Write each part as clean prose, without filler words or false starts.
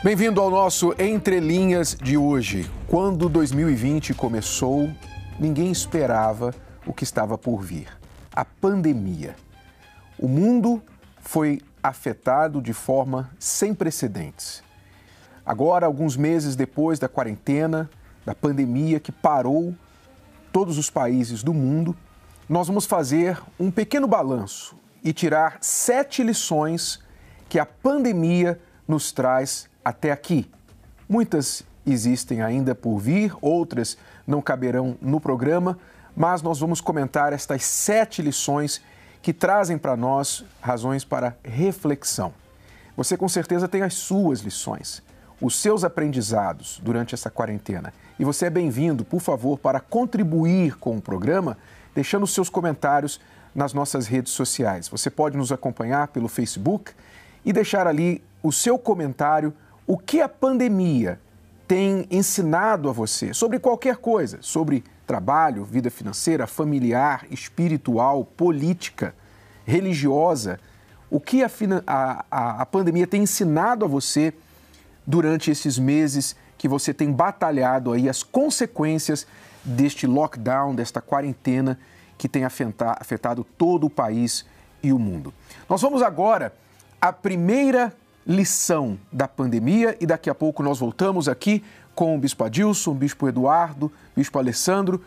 Bem-vindo ao nosso Entre Linhas de hoje. Quando 2020 começou, ninguém esperava o que estava por vir. A pandemia. O mundo foi afetado de forma sem precedentes. Agora, alguns meses depois da quarentena, da pandemia que parou todos os países do mundo, nós vamos fazer um pequeno balanço e tirar 7 lições que a pandemia nos traz até aqui. Muitas existem ainda por vir, outras não caberão no programa, mas nós vamos comentar estas 7 lições que trazem para nós razões para reflexão. Você com certeza tem as suas lições, os seus aprendizados durante essa quarentena. E você é bem-vindo, por favor, para contribuir com o programa, deixando seus comentários nas nossas redes sociais. Você pode nos acompanhar pelo Facebook e deixar ali o seu comentário, o que a pandemia tem ensinado a você sobre qualquer coisa, sobre trabalho, vida financeira, familiar, espiritual, política, religiosa. O que a pandemia tem ensinado a você durante esses meses que você tem batalhado aí as consequências deste lockdown, desta quarentena que tem afetado todo o país e o mundo. Nós vamos agora à primeira lição da pandemia e daqui a pouco nós voltamos aqui com o Bispo Adilson, o Bispo Eduardo, o Bispo Alessandro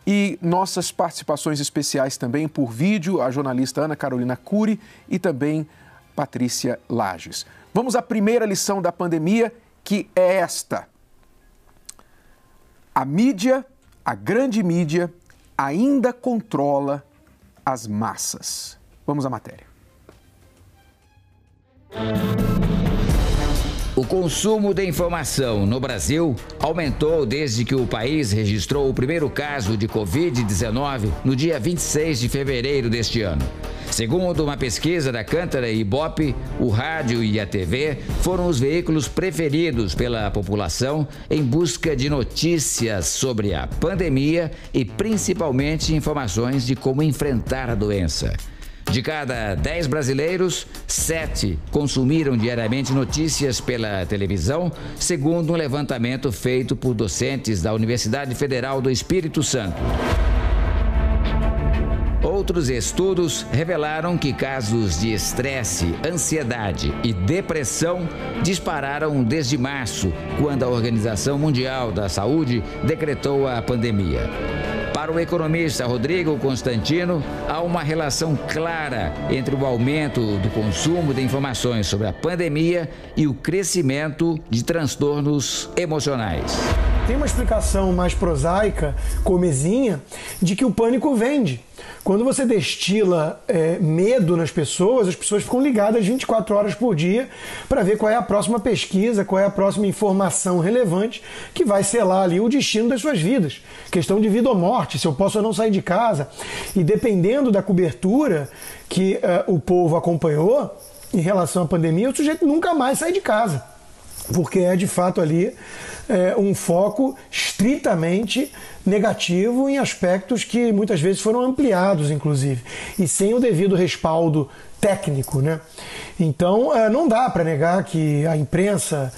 e nossas participações especiais também por vídeo, a jornalista Ana Carolina Cury e também Patrícia Lages. Vamos à primeira lição da pandemia, que é esta. A mídia, a grande mídia, ainda controla as massas. Vamos à matéria. O consumo de informação no Brasil aumentou desde que o país registrou o primeiro caso de Covid-19 no dia 26 de fevereiro deste ano. Segundo uma pesquisa da Cântara e Ibope, o rádio e a TV foram os veículos preferidos pela população em busca de notícias sobre a pandemia e principalmente informações de como enfrentar a doença. De cada 10 brasileiros, 7 consumiram diariamente notícias pela televisão, segundo um levantamento feito por docentes da Universidade Federal do Espírito Santo. Outros estudos revelaram que casos de estresse, ansiedade e depressão dispararam desde março, quando a Organização Mundial da Saúde decretou a pandemia. Para o economista Rodrigo Constantino, há uma relação clara entre o aumento do consumo de informações sobre a pandemia e o crescimento de transtornos emocionais. Tem uma explicação mais prosaica, comezinha, de que o pânico vende. Quando você destila medo nas pessoas, as pessoas ficam ligadas 24 horas por dia para ver qual é a próxima pesquisa, qual é a próxima informação relevante que vai selar ali o destino das suas vidas. Questão de vida ou morte, se eu posso ou não sair de casa. E dependendo da cobertura que o povo acompanhou em relação à pandemia, o sujeito nunca mais sai de casa. Porque é de fato ali um foco estritamente negativo em aspectos que muitas vezes foram ampliados, inclusive, e sem o devido respaldo técnico, né? Então, não dá para negar que a imprensa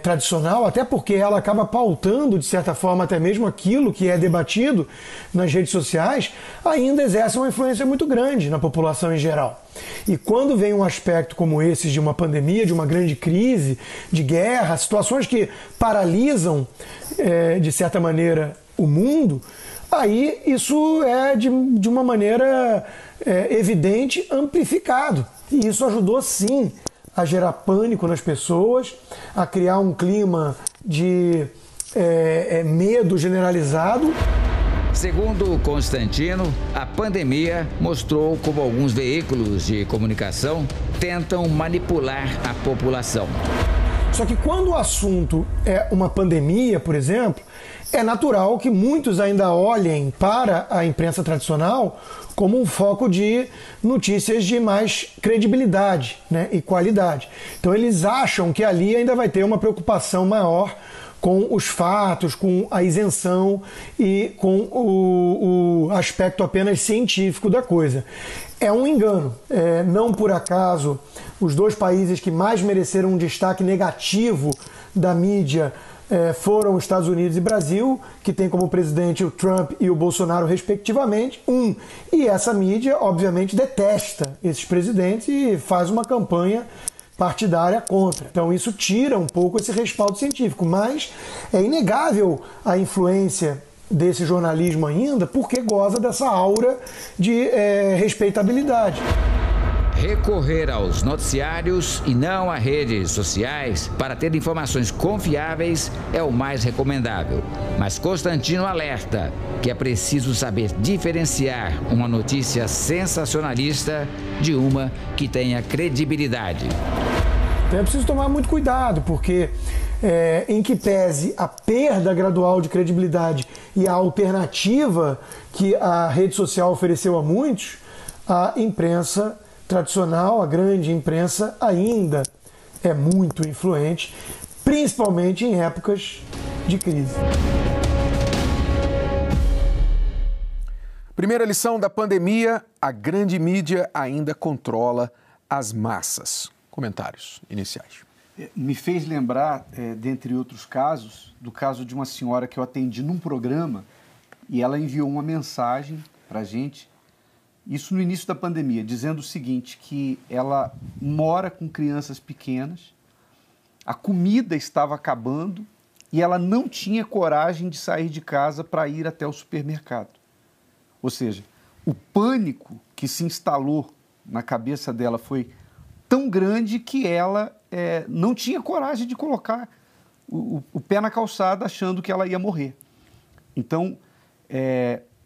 tradicional, até porque ela acaba pautando, de certa forma, até mesmo aquilo que é debatido nas redes sociais, ainda exerce uma influência muito grande na população em geral. E quando vem um aspecto como esse de uma pandemia, de uma grande crise, de guerra, situações que paralisam, de certa maneira, o mundo, aí isso é, de uma maneira evidente, amplificado. E isso ajudou, sim, a gerar pânico nas pessoas, a criar um clima de medo generalizado. Segundo Constantino, a pandemia mostrou como alguns veículos de comunicação tentam manipular a população. Só que quando o assunto é uma pandemia, por exemplo, é natural que muitos ainda olhem para a imprensa tradicional como um foco de notícias de mais credibilidade, né, e qualidade. Então eles acham que ali ainda vai ter uma preocupação maior com os fatos, com a isenção e com o aspecto apenas científico da coisa. É um engano. Não por acaso, os dois países que mais mereceram um destaque negativo da mídia foram os Estados Unidos e Brasil, que tem como presidente o Trump e o Bolsonaro, respectivamente. E essa mídia, obviamente, detesta esses presidentes e faz uma campanha partidária contra. Então isso tira um pouco esse respaldo científico, mas é inegável a influência desse jornalismo ainda, porque goza dessa aura de respeitabilidade. Recorrer aos noticiários e não a redes sociais para ter informações confiáveis é o mais recomendável. Mas Constantino alerta que é preciso saber diferenciar uma notícia sensacionalista de uma que tenha credibilidade. Então é preciso tomar muito cuidado, porque em que pese a perda gradual de credibilidade e a alternativa que a rede social ofereceu a muitos, a imprensa tradicional, a grande imprensa, ainda é muito influente, principalmente em épocas de crise. Primeira lição da pandemia: a grande mídia ainda controla as massas. Comentários iniciais. Me fez lembrar, dentre outros casos, do caso de uma senhora que eu atendi num programa e ela enviou uma mensagem para a gente, isso no início da pandemia, dizendo o seguinte, que ela mora com crianças pequenas, a comida estava acabando e ela não tinha coragem de sair de casa para ir até o supermercado. Ou seja, o pânico que se instalou na cabeça dela foi tão grande que ela não tinha coragem de colocar o pé na calçada achando que ela ia morrer. Então,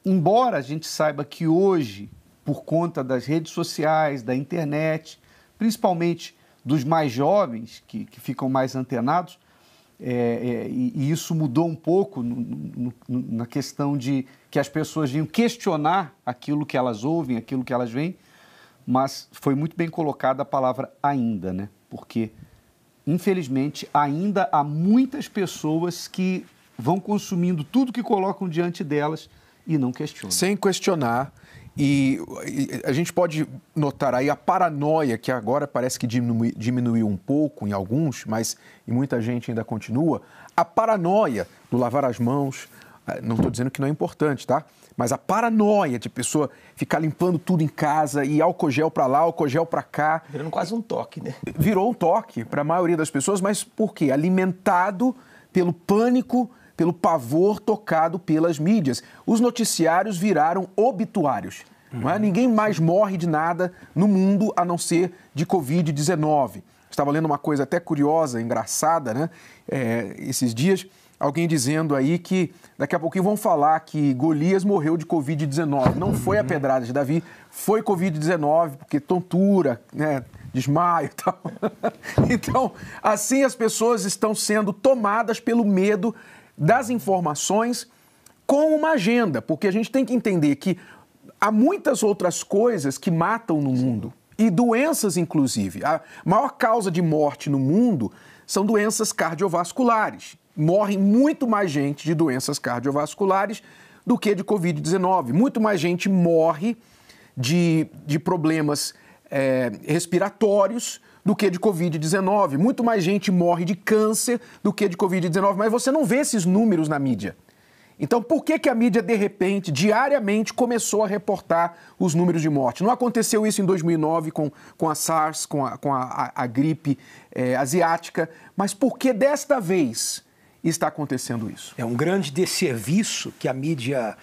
embora a gente saiba que hoje, por conta das redes sociais, da internet, principalmente dos mais jovens, que ficam mais antenados, e isso mudou um pouco na questão de que as pessoas vinham questionar aquilo que elas ouvem, aquilo que elas veem, mas foi muito bem colocada a palavra ainda, né? Porque, infelizmente, ainda há muitas pessoas que vão consumindo tudo que colocam diante delas e não questionam. Sem questionar. E a gente pode notar aí a paranoia, que agora parece que diminuiu um pouco em alguns, mas em muita gente ainda continua. A paranoia do lavar as mãos, não estou dizendo que não é importante, tá? Mas a paranoia de pessoa ficar limpando tudo em casa e álcool gel para lá, álcool gel para cá. Virando quase um toque, né? Virou um toque para a maioria das pessoas, mas por quê? Alimentado pelo pânico, pelo pavor tocado pelas mídias. Os noticiários viraram obituários. Não é? Ninguém mais morre de nada no mundo a não ser de Covid-19. Estava lendo uma coisa até curiosa, engraçada, né? Esses dias, alguém dizendo aí que daqui a pouquinho vão falar que Golias morreu de Covid-19. Não foi a pedrada de Davi, foi Covid-19, porque tontura, né? Desmaio e tal. Então, assim as pessoas estão sendo tomadas pelo medo das informações com uma agenda, porque a gente tem que entender que há muitas outras coisas que matam no mundo, e doenças inclusive. A maior causa de morte no mundo são doenças cardiovasculares. Morre muito mais gente de doenças cardiovasculares do que de Covid-19. Muito mais gente morre de problemas respiratórios do que de Covid-19. Muito mais gente morre de câncer do que de Covid-19. Mas você não vê esses números na mídia. Então, por que a mídia, de repente, diariamente, começou a reportar os números de morte? Não aconteceu isso em 2009 com a SARS, com a gripe asiática, mas por que desta vez está acontecendo isso? É um grande desserviço que a mídia,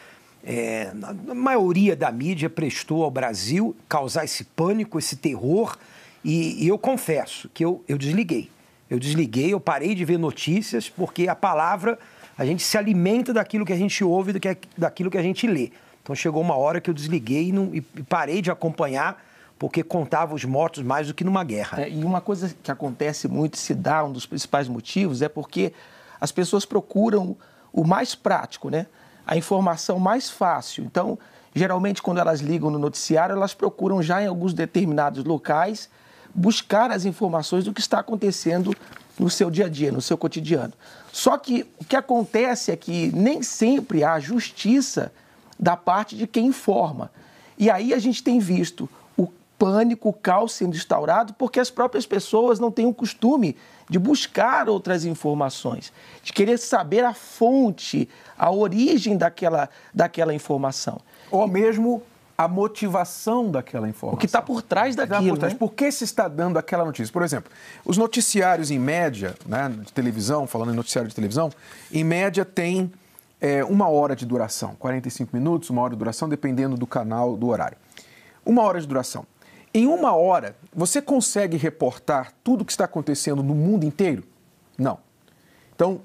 a maioria da mídia prestou ao Brasil, causar esse pânico, esse terror, e eu confesso que eu desliguei. Eu parei de ver notícias, porque a palavra... A gente se alimenta daquilo que a gente ouve, daquilo que a gente lê. Então chegou uma hora que eu desliguei e parei de acompanhar, porque contava os mortos mais do que numa guerra. E uma coisa que acontece muito, se dá, um dos principais motivos, é porque as pessoas procuram o mais prático, né? A informação mais fácil. Então, geralmente, quando elas ligam no noticiário, elas procuram já em alguns determinados locais buscar as informações do que está acontecendo no seu dia a dia, no seu cotidiano. Só que o que acontece é que nem sempre há justiça da parte de quem informa. E aí a gente tem visto o pânico, o caos sendo instaurado porque as próprias pessoas não têm o costume de buscar outras informações, de querer saber a fonte, a origem daquela informação. Ou mesmo a motivação daquela informação. O que está por trás daquilo. Né? Por que se está dando aquela notícia? Por exemplo, os noticiários em média, né, de televisão, falando em noticiário de televisão, em média tem 1 hora de duração, 45 minutos, 1 hora de duração, dependendo do canal, do horário. 1 hora de duração. Em 1 hora, você consegue reportar tudo o que está acontecendo no mundo inteiro? Não. Então,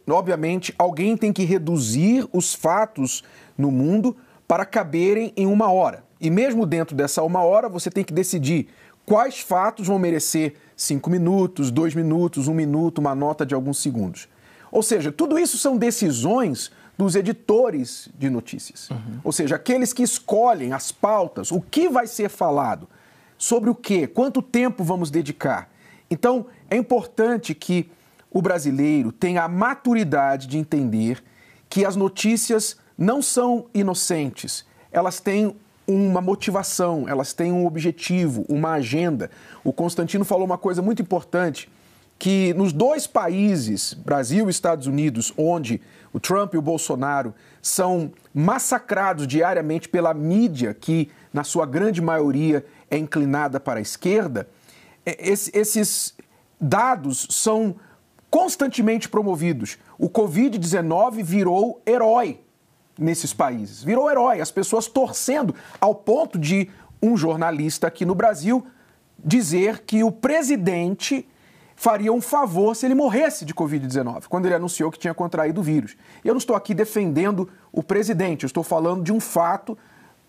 obviamente, alguém tem que reduzir os fatos no mundo para caberem em 1 hora. E mesmo dentro dessa 1 hora, você tem que decidir quais fatos vão merecer 5 minutos, 2 minutos, 1 minuto, uma nota de alguns segundos. Ou seja, tudo isso são decisões dos editores de notícias. Ou seja, aqueles que escolhem as pautas, o que vai ser falado, sobre o quê, quanto tempo vamos dedicar. Então, é importante que o brasileiro tenha a maturidade de entender que as notícias não são inocentes, elas têm uma motivação, elas têm um objetivo, uma agenda. O Constantino falou uma coisa muito importante, que nos 2 países, Brasil e Estados Unidos, onde o Trump e o Bolsonaro são massacrados diariamente pela mídia, que na sua grande maioria é inclinada para a esquerda, esses dados são constantemente promovidos. O Covid-19 virou herói nesses países. Virou herói, as pessoas torcendo ao ponto de um jornalista aqui no Brasil dizer que o presidente faria um favor se ele morresse de Covid-19, quando ele anunciou que tinha contraído o vírus. Eu não estou aqui defendendo o presidente, eu estou falando de um fato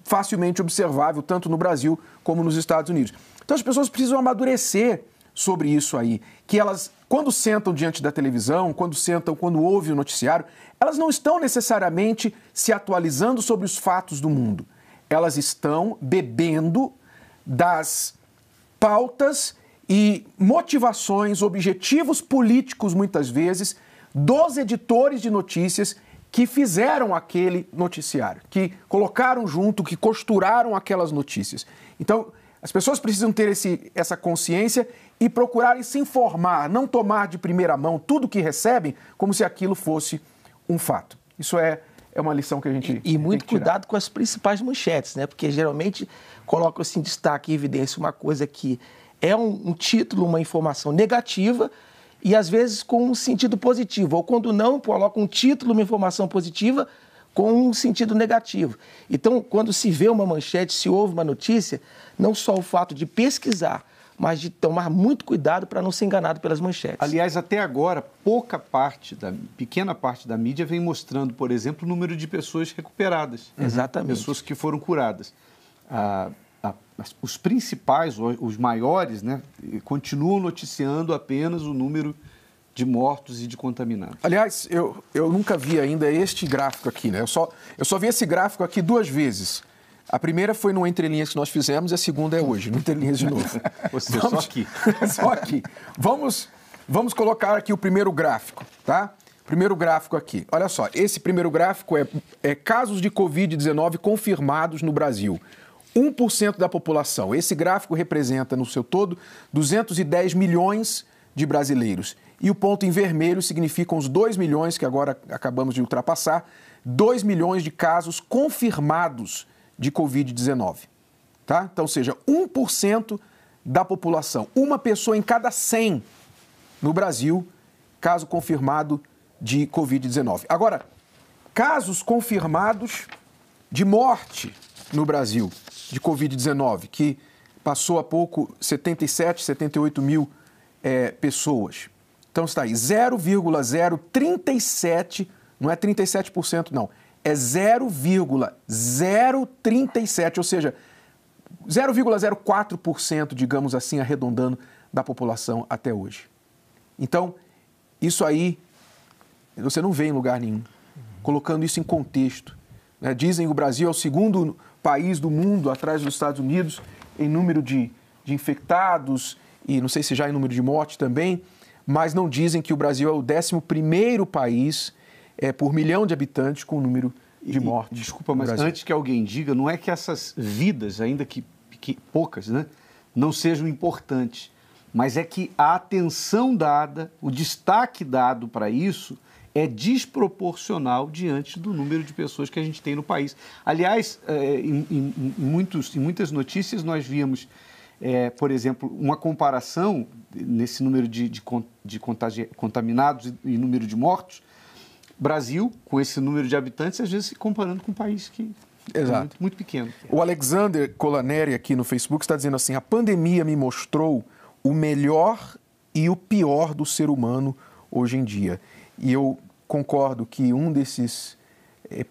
facilmente observável, tanto no Brasil como nos Estados Unidos. Então as pessoas precisam amadurecer sobre isso aí, que elas, quando sentam diante da televisão, quando ouvem o noticiário, elas não estão necessariamente se atualizando sobre os fatos do mundo. Elas estão bebendo das pautas e motivações, objetivos políticos, muitas vezes, dos editores de notícias que fizeram aquele noticiário, que colocaram junto, que costuraram aquelas notícias. Então, as pessoas precisam ter essa consciência e procurarem se informar, não tomar de primeira mão tudo que recebem como se aquilo fosse um fato. Isso é uma lição que a gente E muito cuidado com as principais manchetes, né? Porque geralmente colocam-se em destaque, em evidência, uma coisa que é um título, uma informação negativa e às vezes com um sentido positivo, ou quando não, coloca um título, uma informação positiva com um sentido negativo. Então, quando se vê uma manchete, se ouve uma notícia, não só o fato de pesquisar, mas de tomar muito cuidado para não ser enganado pelas manchetes. Aliás, até agora, pequena parte da mídia vem mostrando, por exemplo, o número de pessoas recuperadas. Exatamente. Pessoas que foram curadas. Os principais, os maiores, né, continuam noticiando apenas o número de mortos e de contaminados. Aliás, eu nunca vi ainda este gráfico aqui, né? Eu só vi esse gráfico aqui 2 vezes. A primeira foi no Entre Linhas que nós fizemos e a segunda é hoje, no Entre Linhas de novo. Ou seja, só aqui. Só aqui. Vamos colocar aqui o primeiro gráfico, tá? Primeiro gráfico aqui. Olha só, esse primeiro gráfico é casos de Covid-19 confirmados no Brasil. 1% da população. Esse gráfico representa, no seu todo, 210 milhões de brasileiros. E o ponto em vermelho significam os 2 milhões, que agora acabamos de ultrapassar, 2 milhões de casos confirmados de Covid-19. Tá? Então, ou seja, 1% da população. Uma pessoa em cada 100 no Brasil, caso confirmado de Covid-19. Agora, casos confirmados de morte no Brasil de Covid-19, que passou há pouco 77, 78 mil pessoas. Então está aí, 0,037, não é 37% não, é 0,037, ou seja, 0,04%, digamos assim, arredondando, da população até hoje. Então, isso aí, você não vê em lugar nenhum. Colocando isso em contexto, né? Dizem que o Brasil é o segundo país do mundo, atrás dos Estados Unidos, em número de infectados e não sei se já em número de mortes também, mas não dizem que o Brasil é o 11º país por milhão de habitantes com o número de mortes. Desculpa, mas antes que alguém diga, não é que essas vidas, ainda que poucas, né, não sejam importantes, mas é que a atenção dada, o destaque dado para isso é desproporcional diante do número de pessoas que a gente tem no país. Aliás, em muitas notícias nós víamos, por exemplo, uma comparação nesse número de contaminados e número de mortos, Brasil, com esse número de habitantes, às vezes se comparando com um país que é muito pequeno. O Alexander Colaneri aqui no Facebook está dizendo assim: a pandemia me mostrou o melhor e o pior do ser humano hoje em dia. E eu concordo que um desses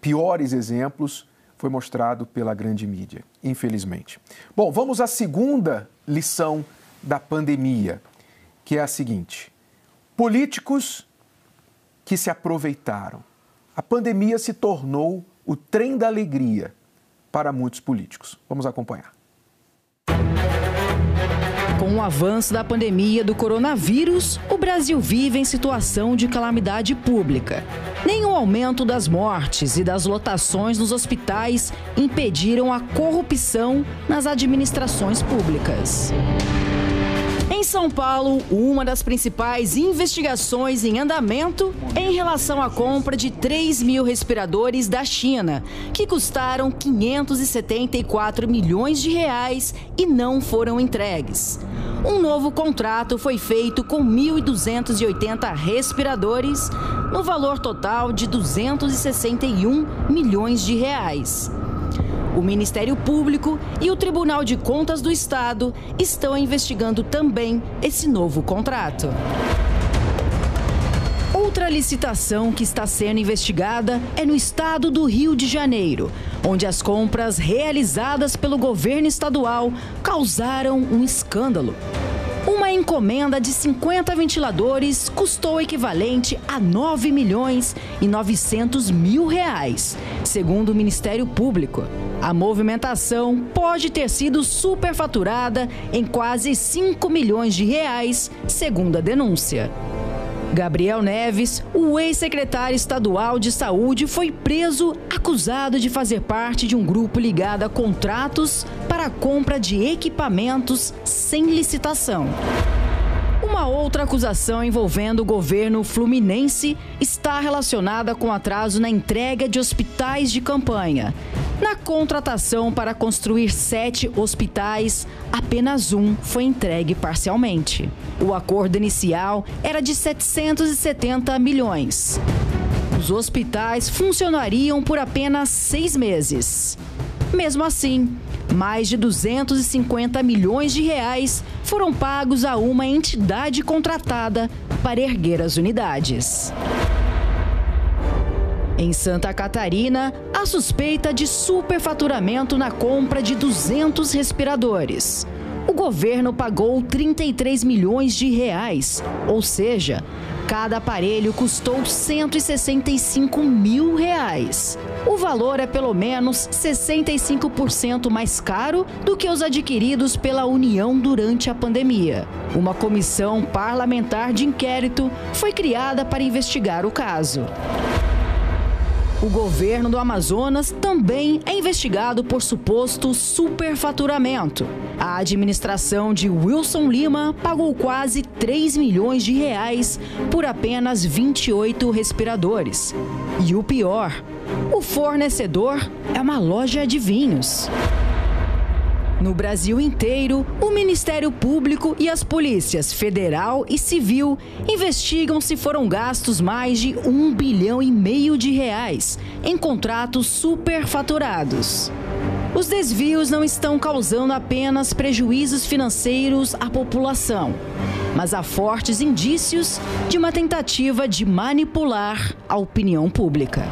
piores exemplos foi mostrado pela grande mídia, infelizmente. Bom, vamos à segunda lição da pandemia, que é a seguinte: políticos que se aproveitaram. A pandemia se tornou o trem da alegria para muitos políticos. Vamos acompanhar. Com o avanço da pandemia do coronavírus, o Brasil vive em situação de calamidade pública. Nem o aumento das mortes e das lotações nos hospitais impediram a corrupção nas administrações públicas. Em São Paulo, uma das principais investigações em andamento é em relação à compra de 3.000 respiradores da China, que custaram 574 milhões de reais e não foram entregues. Um novo contrato foi feito com 1.280 respiradores, no valor total de 261 milhões de reais. O Ministério Público e o Tribunal de Contas do Estado estão investigando também esse novo contrato. Outra licitação que está sendo investigada é no estado do Rio de Janeiro, onde as compras realizadas pelo governo estadual causaram um escândalo. Uma encomenda de 50 ventiladores custou o equivalente a 9 milhões e 900 mil reais, segundo o Ministério Público. A movimentação pode ter sido superfaturada em quase 5 milhões de reais, segundo a denúncia. Gabriel Neves, o ex-secretário estadual de saúde, foi preso acusado de fazer parte de um grupo ligado a contratos para a compra de equipamentos sem licitação. Uma outra acusação envolvendo o governo fluminense está relacionada com atraso na entrega de hospitais de campanha. Na contratação para construir 7 hospitais, apenas um foi entregue parcialmente. O acordo inicial era de 770 milhões. Os hospitais funcionariam por apenas 6 meses. Mesmo assim, mais de 250 milhões de reais foram pagos a uma entidade contratada para erguer as unidades. Em Santa Catarina, há suspeita de superfaturamento na compra de 200 respiradores. O governo pagou 33 milhões de reais, ou seja, cada aparelho custou 165 mil reais. O valor é pelo menos 65% mais caro do que os adquiridos pela União durante a pandemia. Uma comissão parlamentar de inquérito foi criada para investigar o caso. O governo do Amazonas também é investigado por suposto superfaturamento. A administração de Wilson Lima pagou quase 3 milhões de reais por apenas 28 respiradores. E o pior, o fornecedor é uma loja de vinhos. No Brasil inteiro, o Ministério Público e as polícias federal e civil investigam se foram gastos mais de 1,5 bilhão de reais em contratos superfaturados. Os desvios não estão causando apenas prejuízos financeiros à população, mas há fortes indícios de uma tentativa de manipular a opinião pública.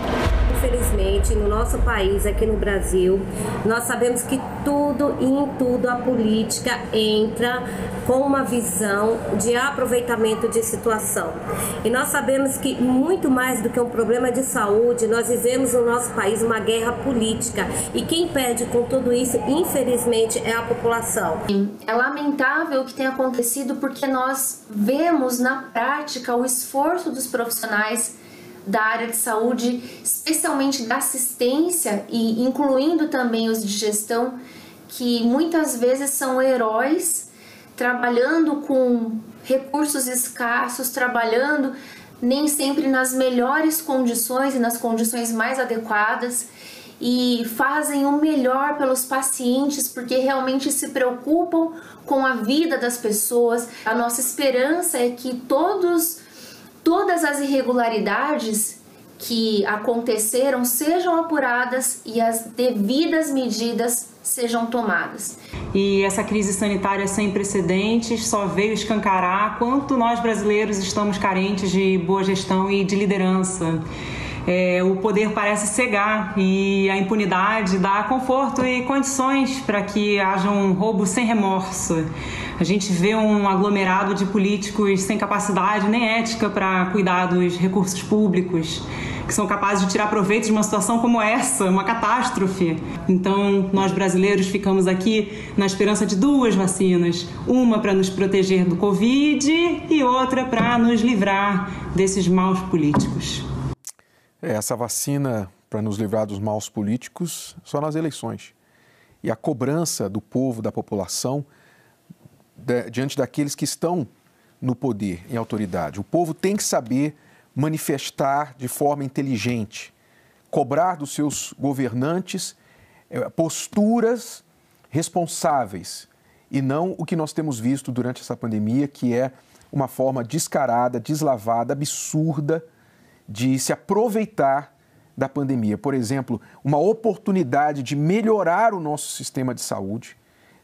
infelizmente, no nosso país, aqui no Brasil, nós sabemos que tudo e em tudo a política entra com uma visão de aproveitamento de situação. E nós sabemos que muito mais do que um problema de saúde, nós vivemos no nosso país uma guerra política. E quem perde com tudo isso, infelizmente, é a população. É lamentável o que tem acontecido porque nós vemos na prática o esforço dos profissionais da área de saúde, especialmente da assistência e incluindo também os de gestão, que muitas vezes são heróis, trabalhando com recursos escassos, trabalhando nem sempre nas melhores condições e nas condições mais adequadas, e fazem o melhor pelos pacientes porque realmente se preocupam com a vida das pessoas. A nossa esperança é que todas as irregularidades que aconteceram sejam apuradas e as devidas medidas sejam tomadas. E essa crise sanitária sem precedentes só veio escancarar quanto nós brasileiros estamos carentes de boa gestão e de liderança. O poder parece cegar e a impunidade dá conforto e condições para que haja um roubo sem remorso. A gente vê um aglomerado de políticos sem capacidade nem ética para cuidar dos recursos públicos, que são capazes de tirar proveito de uma situação como essa, uma catástrofe. Então, nós brasileiros ficamos aqui na esperança de 2 vacinas, uma para nos proteger do Covid e outra para nos livrar desses maus políticos. Essa vacina para nos livrar dos maus políticos só nas eleições. E a cobrança do povo, da população, diante daqueles que estão no poder, em autoridade. O povo tem que saber manifestar de forma inteligente, cobrar dos seus governantes posturas responsáveis e não o que nós temos visto durante essa pandemia, que é uma forma descarada, deslavada, absurda de se aproveitar da pandemia. Por exemplo, uma oportunidade de melhorar o nosso sistema de saúde,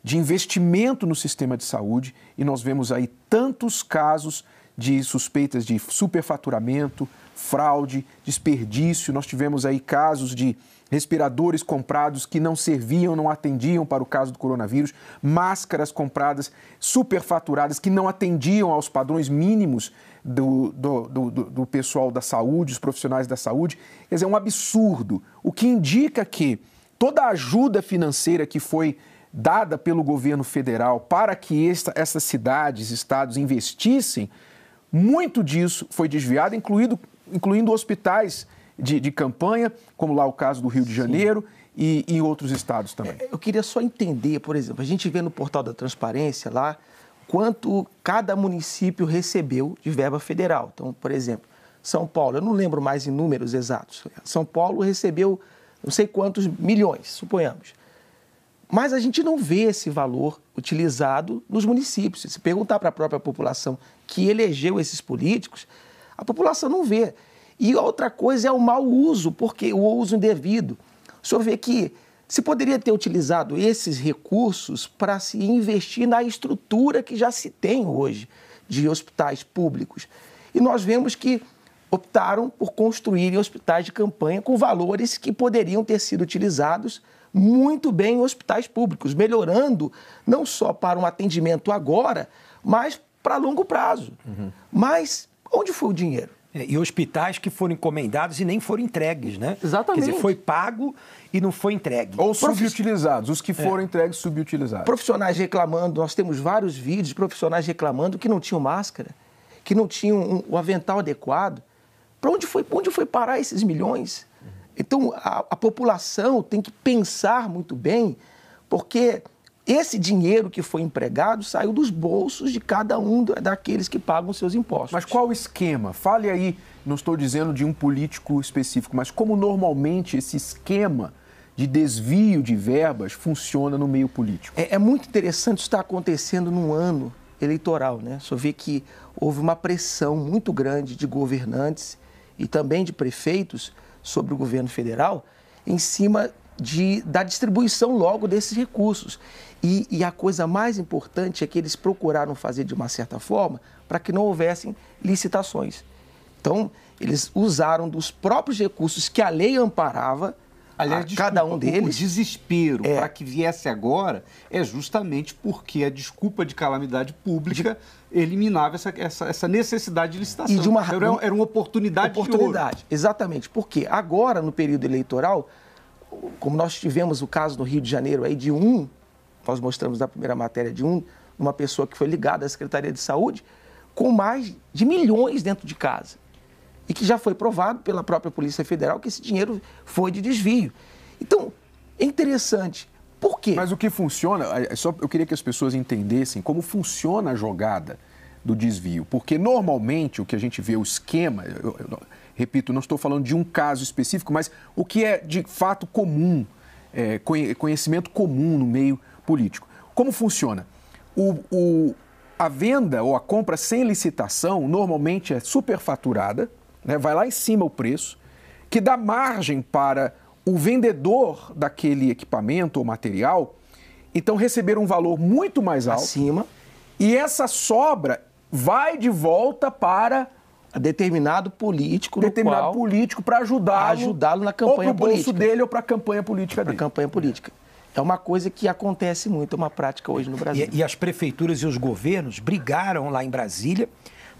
de investimento no sistema de saúde, e nós vemos aí tantos casos de suspeitas de superfaturamento, fraude, desperdício. Nós tivemos aí casos de respiradores comprados que não serviam, não atendiam para o caso do coronavírus, máscaras compradas superfaturadas que não atendiam aos padrões mínimos do pessoal da saúde, os profissionais da saúde. Quer dizer, é um absurdo, o que indica que toda a ajuda financeira que foi dada pelo governo federal para que essas cidades, estados investissem, muito disso foi desviado, incluindo hospitais de campanha, como lá o caso do Rio de Janeiro e em outros estados também. Eu queria só entender, por exemplo, a gente vê no portal da transparência lá quanto cada município recebeu de verba federal. Então, por exemplo, São Paulo, eu não lembro mais em números exatos, São Paulo recebeu não sei quantos milhões, suponhamos. Mas a gente não vê esse valor utilizado nos municípios. Se perguntar para a própria população que elegeu esses políticos, a população não vê. E outra coisa é o mau uso, porque o uso indevido. O senhor vê que se poderia ter utilizado esses recursos para se investir na estrutura que já se tem hoje de hospitais públicos. E nós vemos que optaram por construir hospitais de campanha com valores que poderiam ter sido utilizados muito bem em hospitais públicos, melhorando não só para um atendimento agora, mas para longo prazo. Mas onde foi o dinheiro? E hospitais que foram encomendados e nem foram entregues, né? Exatamente. Quer dizer, foi pago e não foi entregue. Ou subutilizados, os que foram entregues subutilizados. Profissionais reclamando, nós temos vários vídeos de profissionais reclamando que não tinham máscara, que não tinham o avental adequado. Para onde foi parar esses milhões? Então, a população tem que pensar muito bem, porque esse dinheiro que foi empregado saiu dos bolsos de cada um daqueles que pagam seus impostos. Mas qual o esquema? Fale aí, não estou dizendo de um político específico, mas como normalmente esse esquema de desvio de verbas funciona no meio político? É muito interessante isso estar acontecendo num ano eleitoral, né? Só vê que houve uma pressão muito grande de governantes e também de prefeitos sobre o governo federal em cima da distribuição logo desses recursos. E a coisa mais importante é que eles procuraram fazer de uma certa forma para que não houvessem licitações. Então, Eles usaram dos próprios recursos que a lei amparava. Aliás, cada um deles. O desespero para que viesse agora é justamente porque a desculpa de calamidade pública eliminava essa necessidade de licitação. E de era uma oportunidade de ouro. Exatamente. Porque agora, no período eleitoral, como nós tivemos o caso no Rio de Janeiro aí nós mostramos na primeira matéria uma pessoa que foi ligada à Secretaria de Saúde com mais de milhões dentro de casa. E que já foi provado pela própria Polícia Federal que esse dinheiro foi de desvio. Então, é interessante. Por quê? Mas o que funciona, eu queria que as pessoas entendessem como funciona a jogada do desvio. Porque normalmente o que a gente vê, o esquema, repito, não estou falando de um caso específico, mas o que é de fato comum, conhecimento comum no meio político. Como funciona? A venda ou a compra sem licitação normalmente é superfaturada, né? Vai lá em cima o preço, que dá margem para o vendedor daquele equipamento ou material, então receber um valor muito mais alto. Acima. E essa sobra vai de volta para determinado político para ajudá-lo na campanha política. Ou para o bolso dele ou para a campanha política dele. Para a campanha política. É uma coisa que acontece muito, é uma prática hoje no Brasil. E as prefeituras e os governos brigaram lá em Brasília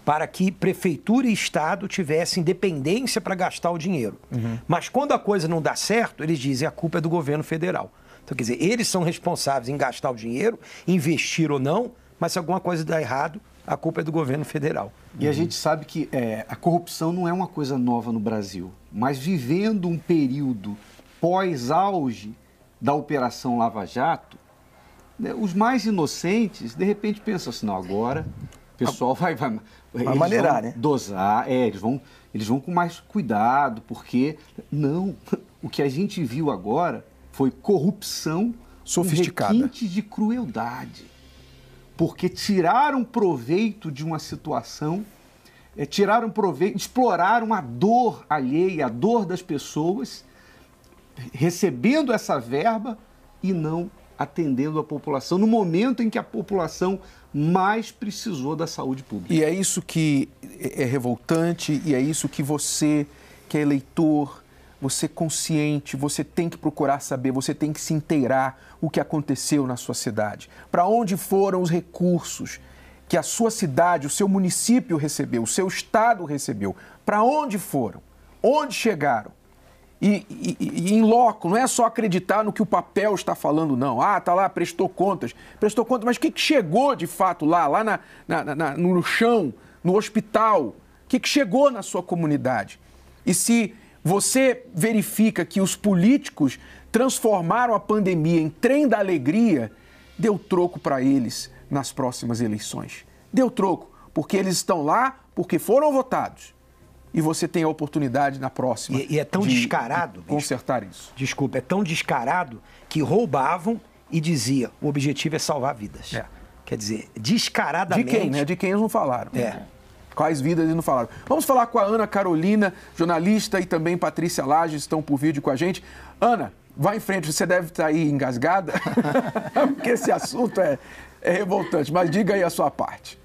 para que prefeitura e Estado tivessem independência para gastar o dinheiro. Mas quando a coisa não dá certo, eles dizem a culpa é do governo federal. Então, quer dizer, eles são responsáveis em gastar o dinheiro, investir ou não, mas se alguma coisa dá errado, a culpa é do governo federal. E a gente sabe que a corrupção não é uma coisa nova no Brasil, mas vivendo um período pós-auge da Operação Lava Jato, né, os mais inocentes, de repente, pensam assim, não, agora o pessoal vai maneirar, né? Dosar, eles vão com mais cuidado, porque não, o que a gente viu agora foi corrupção sofisticada, requinte de crueldade, porque tiraram proveito de uma situação, exploraram a dor alheia, a dor das pessoas, recebendo essa verba e não atendendo a população no momento em que a população mais precisou da saúde pública. E é isso que é revoltante e é isso que você, que é eleitor, você consciente, você tem que procurar saber, você tem que se inteirar o que aconteceu na sua cidade. Para onde foram os recursos que a sua cidade, o seu município recebeu, o seu estado recebeu? Para onde foram? Onde chegaram? E em loco, não é só acreditar no que o papel está falando, não. Ah, tá lá, prestou contas, mas o que chegou de fato lá no chão, no hospital? O que chegou na sua comunidade? E se você verifica que os políticos transformaram a pandemia em trem da alegria, deu troco para eles nas próximas eleições. Deu troco, porque eles estão lá porque foram votados. E você tem a oportunidade na próxima e é tão descarado, de consertar isso. Desculpa, é tão descarado que roubavam e dizia o objetivo é salvar vidas. Quer dizer, descaradamente... De quem, né? De quem eles não falaram. Quais vidas eles não falaram. Vamos falar com a Ana Carolina, jornalista, e também Patrícia Lages, estão por vídeo com a gente. Ana, vai em frente, você deve estar aí engasgada, porque esse assunto é revoltante, mas diga aí a sua parte.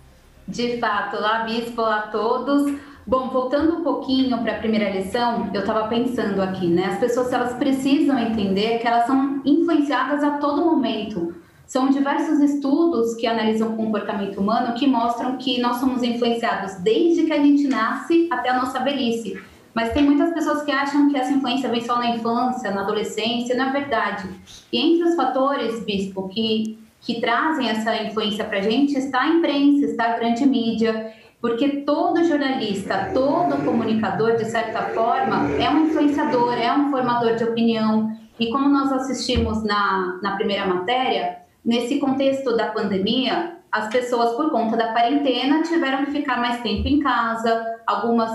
De fato, olá, Bispo, olá a todos. Bom, voltando um pouquinho para a primeira lição, eu estava pensando aqui, né? As pessoas, elas precisam entender que elas são influenciadas a todo momento. São diversos estudos que analisam o comportamento humano que mostram que nós somos influenciados desde que a gente nasce até a nossa velhice. Mas tem muitas pessoas que acham que essa influência vem só na infância, na adolescência, não é verdade. E entre os fatores, Bispo, que trazem essa influência para a gente está a imprensa, está a grande mídia, porque todo jornalista, todo comunicador, de certa forma, é um influenciador, é um formador de opinião. E como nós assistimos na primeira matéria, nesse contexto da pandemia, as pessoas, por conta da quarentena, tiveram que ficar mais tempo em casa, algumas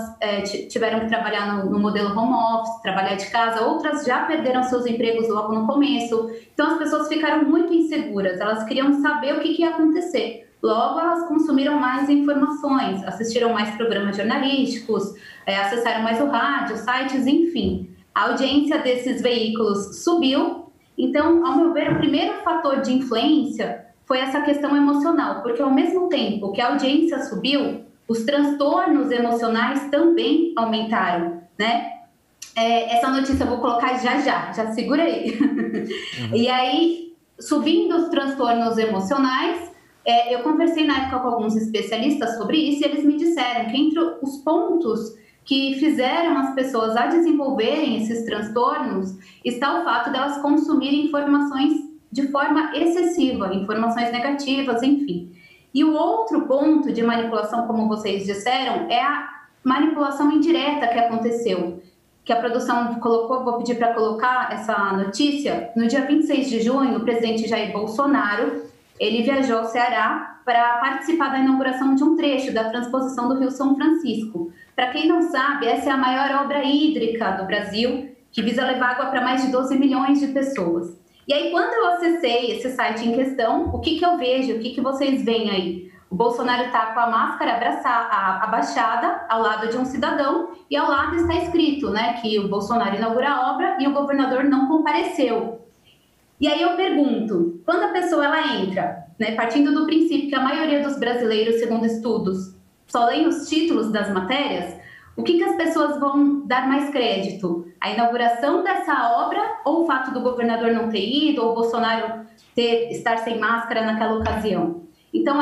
tiveram que trabalhar no modelo home office, trabalhar de casa, outras já perderam seus empregos logo no começo. Então, as pessoas ficaram muito inseguras, elas queriam saber o que ia acontecer. Logo, elas consumiram mais informações, assistiram mais programas jornalísticos, acessaram mais o rádio, sites, enfim. A audiência desses veículos subiu. Então, ao meu ver, o primeiro fator de influência foi essa questão emocional, porque ao mesmo tempo que a audiência subiu, os transtornos emocionais também aumentaram, né? Essa notícia eu vou colocar já segura aí. E aí, subindo os transtornos emocionais, eu conversei na época com alguns especialistas sobre isso e eles me disseram que entre os pontos que fizeram as pessoas a desenvolverem esses transtornos está o fato delas consumirem informações de forma excessiva, informações negativas, enfim. E o outro ponto de manipulação, como vocês disseram, é a manipulação indireta que aconteceu, que a produção colocou, vou pedir para colocar essa notícia. No dia 26 de junho, o presidente Jair Bolsonaro, ele viajou ao Ceará para participar da inauguração de um trecho da transposição do Rio São Francisco. Para quem não sabe, essa é a maior obra hídrica do Brasil, que visa levar água para mais de 12 milhões de pessoas. E aí, quando eu acessei esse site em questão, o que eu vejo? O que vocês veem aí? O Bolsonaro está com a máscara abaixada ao lado de um cidadão e ao lado está escrito, né, que o Bolsonaro inaugura a obra e o governador não compareceu. E aí eu pergunto, quando a pessoa ela entra, né, partindo do princípio que a maioria dos brasileiros, segundo estudos, só leem os títulos das matérias, o que as pessoas vão dar mais crédito? A inauguração dessa obra ou o fato do governador não ter ido ou o Bolsonaro estar sem máscara naquela ocasião? Então,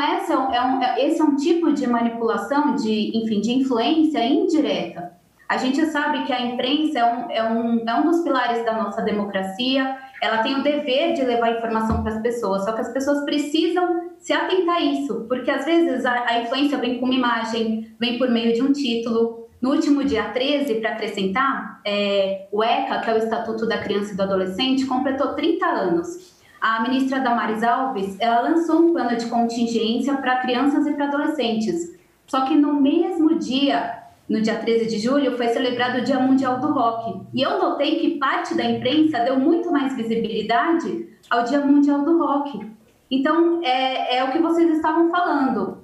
esse é um tipo de manipulação, de influência indireta. A gente sabe que a imprensa é um dos pilares da nossa democracia, ela tem o dever de levar informação para as pessoas, só que as pessoas precisam se atentar a isso, porque às vezes a influência vem com uma imagem, vem por meio de um título. No último dia 13, para acrescentar, o ECA, que é o Estatuto da Criança e do Adolescente, completou 30 anos. A ministra Damares Alves, ela lançou um plano de contingência para crianças e para adolescentes. Só que no mesmo dia, no dia 13 de julho, foi celebrado o Dia Mundial do Rock. E eu notei que parte da imprensa deu muito mais visibilidade ao Dia Mundial do Rock. Então, é o que vocês estavam falando.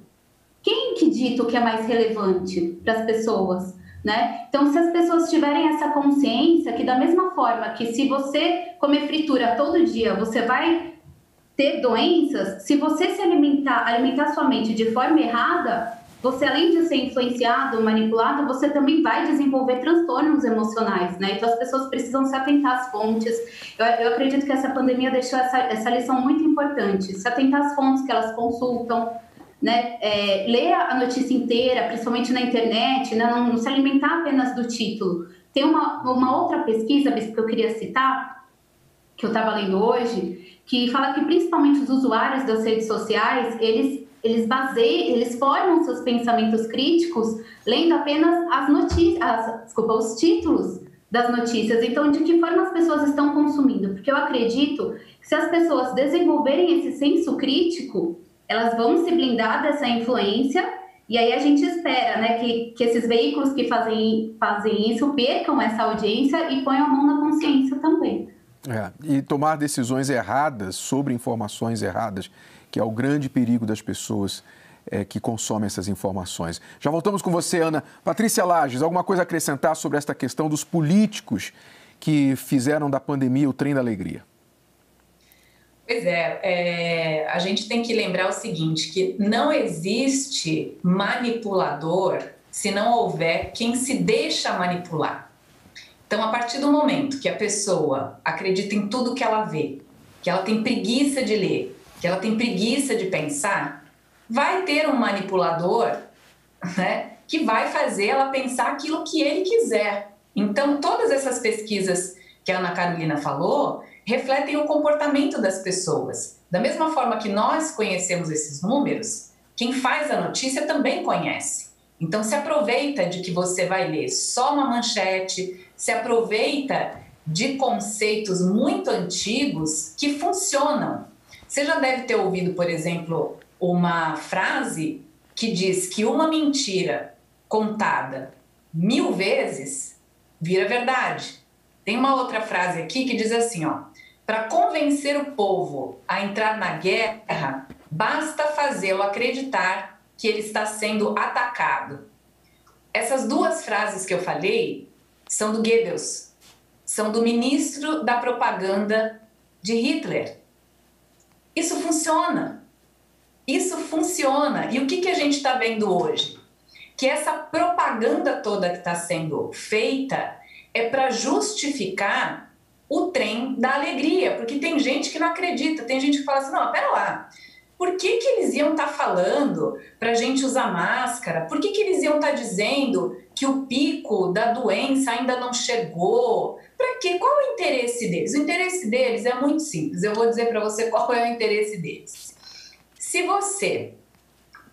Quem que dita o que é mais relevante para as pessoas? Né? Então, se as pessoas tiverem essa consciência que da mesma forma que se você comer fritura todo dia, você vai ter doenças, se você se alimentar sua mente de forma errada, você além de ser influenciado, manipulado, você também vai desenvolver transtornos emocionais, né? Então as pessoas precisam se atentar às fontes. Eu acredito que essa pandemia deixou essa lição muito importante, se atentar às fontes que elas consultam, né? Ler a notícia inteira, principalmente na internet, né? Não se alimentar apenas do título. Tem uma outra pesquisa, Bispo, que eu queria citar, que eu estava lendo hoje, que fala que principalmente os usuários das redes sociais, eles formam seus pensamentos críticos lendo apenas os títulos das notícias. Então, de que forma as pessoas estão consumindo? Porque eu acredito que se as pessoas desenvolverem esse senso crítico, elas vão se blindar dessa influência, e aí a gente espera, né, que esses veículos que fazem isso percam essa audiência e ponham a mão na consciência também. E tomar decisões erradas sobre informações erradas, que é o grande perigo das pessoas que consomem essas informações. Já voltamos com você, Ana. Patrícia Lages, alguma coisa a acrescentar sobre esta questão dos políticos que fizeram da pandemia o trem da alegria? Pois a gente tem que lembrar o seguinte, que não existe manipulador se não houver quem se deixa manipular. Então, a partir do momento que a pessoa acredita em tudo que ela vê, que ela tem preguiça de ler, que ela tem preguiça de pensar, vai ter um manipulador, né, que vai fazer ela pensar aquilo que ele quiser. Então, todas essas pesquisas que a Ana Carolina falou refletem o comportamento das pessoas. Da mesma forma que nós conhecemos esses números, quem faz a notícia também conhece. Então, se aproveita de que você vai ler só uma manchete, se aproveita de conceitos muito antigos que funcionam. Você já deve ter ouvido, por exemplo, uma frase que diz que uma mentira contada 1000 vezes vira verdade. Tem uma outra frase aqui que diz assim, para convencer o povo a entrar na guerra, basta fazê-lo acreditar que ele está sendo atacado. Essas duas frases que eu falei são do Goebbels, são do ministro da propaganda de Hitler. Isso funciona. Isso funciona. E o que a gente está vendo hoje? que essa propaganda toda que está sendo feita é para justificar o trem da alegria, porque tem gente que não acredita, tem gente que fala assim, não, pera lá, por que eles iam estar falando para a gente usar máscara? Por que eles iam estar dizendo que o pico da doença ainda não chegou? Para quê? Qual é o interesse deles? O interesse deles é muito simples, eu vou dizer para você qual é o interesse deles. Se você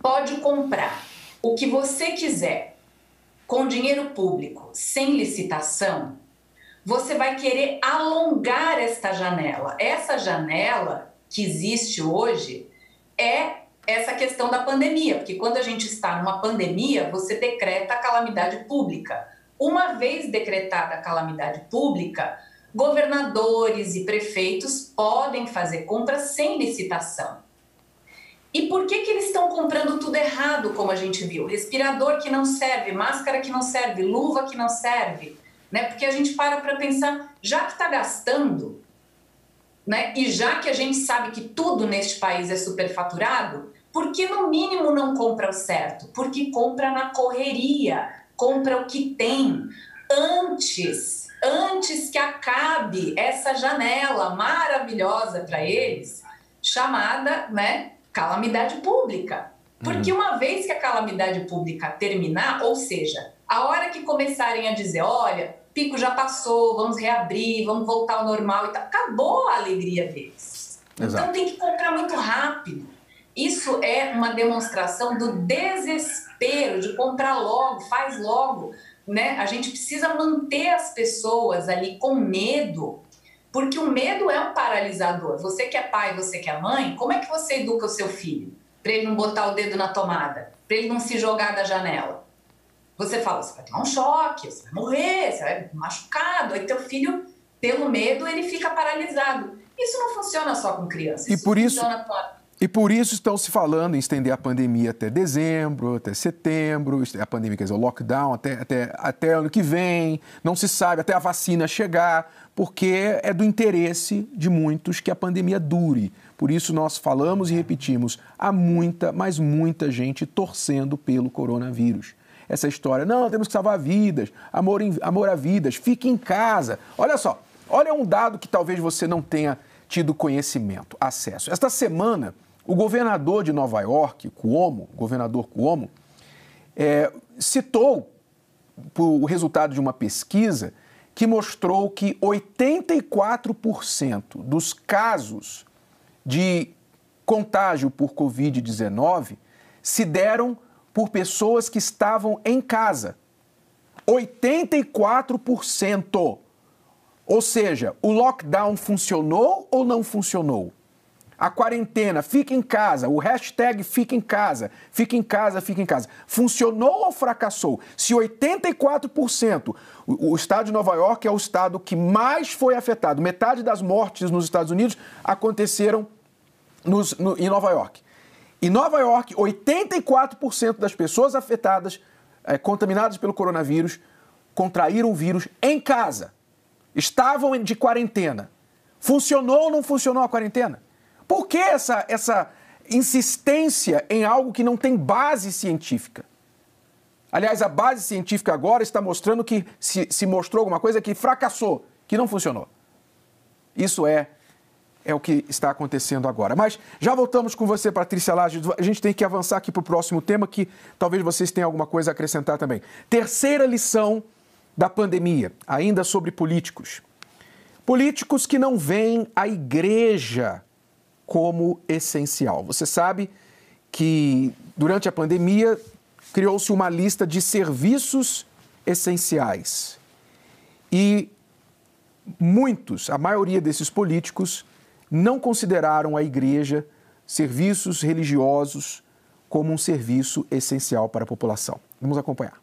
pode comprar o que você quiser com dinheiro público, sem licitação, você vai querer alongar esta janela. Essa janela que existe hoje é essa questão da pandemia, porque quando a gente está numa pandemia, você decreta a calamidade pública. Uma vez decretada a calamidade pública, governadores e prefeitos podem fazer compras sem licitação. E por que eles estão comprando tudo errado, como a gente viu? Respirador que não serve, máscara que não serve, luva que não serve, né? Porque a gente para pensar, já que está gastando, né? E já que a gente sabe que tudo neste país é superfaturado, por que no mínimo não compra o certo? Porque compra na correria, compra o que tem, antes que acabe essa janela maravilhosa para eles, chamada, né, calamidade pública. Porque uma vez que a calamidade pública terminar, ou seja, a hora que começarem a dizer, olha, pico já passou, vamos reabrir, vamos voltar ao normal e tal, acabou a alegria deles. Exato. Então tem que comprar muito rápido. Isso é uma demonstração do desespero de comprar logo, faz logo, né? A gente precisa manter as pessoas ali com medo, porque o medo é um paralisador. Você que é pai, você que é mãe, como é que você educa o seu filho? Para ele não botar o dedo na tomada, para ele não se jogar da janela. Você fala, você vai tomar um choque, você vai morrer, você vai machucado. Aí teu filho, pelo medo, ele fica paralisado. Isso não funciona só com crianças. E por isso estão se falando em estender a pandemia até dezembro, até setembro, a pandemia, quer dizer, o lockdown até ano que vem, não se sabe, até a vacina chegar, porque é do interesse de muitos que a pandemia dure. Por isso nós falamos e repetimos, há muita, mas muita gente torcendo pelo coronavírus. Essa história, não, temos que salvar vidas, amor a vidas, fique em casa. Olha só, olha um dado que talvez você não tenha tido conhecimento, acesso. Esta semana, o governador de Nova York, governador Cuomo, citou o resultado de uma pesquisa que mostrou que 84% dos casos de contágio por Covid-19 se deram por pessoas que estavam em casa. 84%. Ou seja, o lockdown funcionou ou não funcionou? A quarentena, fica em casa, o hashtag fica em casa, fica em casa, fica em casa. Funcionou ou fracassou? Se 84%, o estado de Nova York é o estado que mais foi afetado, metade das mortes nos Estados Unidos aconteceram em Nova York. Em Nova York, 84% das pessoas afetadas, contaminadas pelo coronavírus, contraíram o vírus em casa. Estavam de quarentena. Funcionou ou não funcionou a quarentena? Por que essa insistência em algo que não tem base científica? Aliás, a base científica agora está mostrando que se mostrou alguma coisa que fracassou, que não funcionou. Isso é o que está acontecendo agora. Mas já voltamos com você, Patrícia Laje. A gente tem que avançar aqui para o próximo tema, que talvez vocês tenham alguma coisa a acrescentar também. Terceira lição da pandemia, ainda sobre políticos. Políticos que não veem a igreja como essencial. Você sabe que durante a pandemia criou-se uma lista de serviços essenciais. E a maioria desses políticos não consideraram a igreja, serviços religiosos, como um serviço essencial para a população. Vamos acompanhar.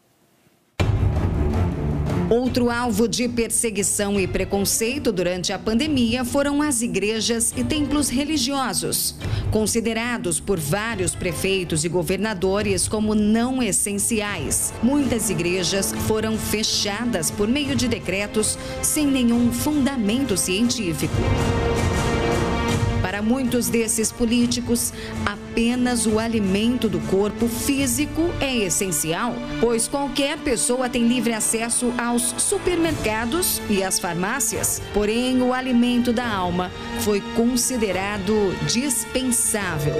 Outro alvo de perseguição e preconceito durante a pandemia foram as igrejas e templos religiosos, considerados por vários prefeitos e governadores como não essenciais. Muitas igrejas foram fechadas por meio de decretos sem nenhum fundamento científico. Para muitos desses políticos, apenas o alimento do corpo físico é essencial, pois qualquer pessoa tem livre acesso aos supermercados e às farmácias. Porém, o alimento da alma foi considerado dispensável.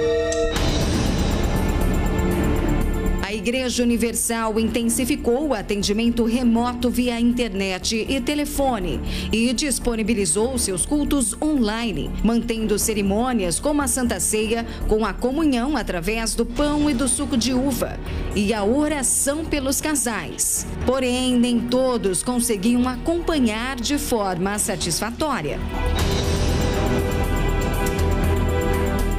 A Igreja Universal intensificou o atendimento remoto via internet e telefone e disponibilizou seus cultos online, mantendo cerimônias como a Santa Ceia com a comunhão através do pão e do suco de uva e a oração pelos casais. Porém, nem todos conseguiam acompanhar de forma satisfatória.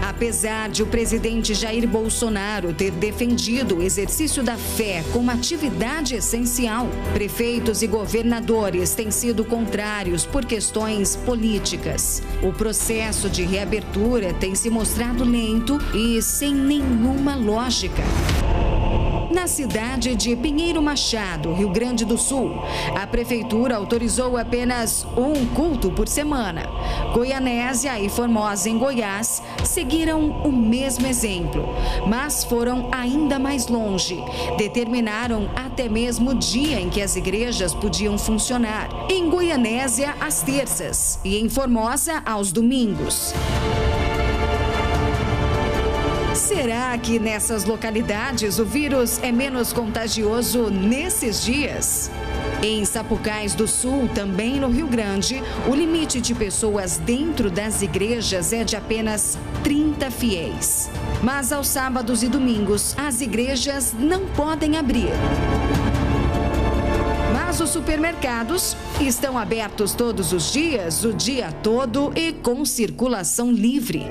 Apesar de o presidente Jair Bolsonaro ter defendido o exercício da fé como atividade essencial, prefeitos e governadores têm sido contrários por questões políticas. O processo de reabertura tem se mostrado lento e sem nenhuma lógica. Na cidade de Pinheiro Machado, Rio Grande do Sul, a prefeitura autorizou apenas um culto por semana. Goianésia e Formosa, em Goiás, seguiram o mesmo exemplo, mas foram ainda mais longe. Determinaram até mesmo o dia em que as igrejas podiam funcionar. Em Goianésia, às terças, e em Formosa, aos domingos. Será que nessas localidades o vírus é menos contagioso nesses dias? Em Sapucais do Sul, também no Rio Grande, o limite de pessoas dentro das igrejas é de apenas 30 fiéis. Mas aos sábados e domingos, as igrejas não podem abrir. Mas os supermercados estão abertos todos os dias, o dia todo e com circulação livre.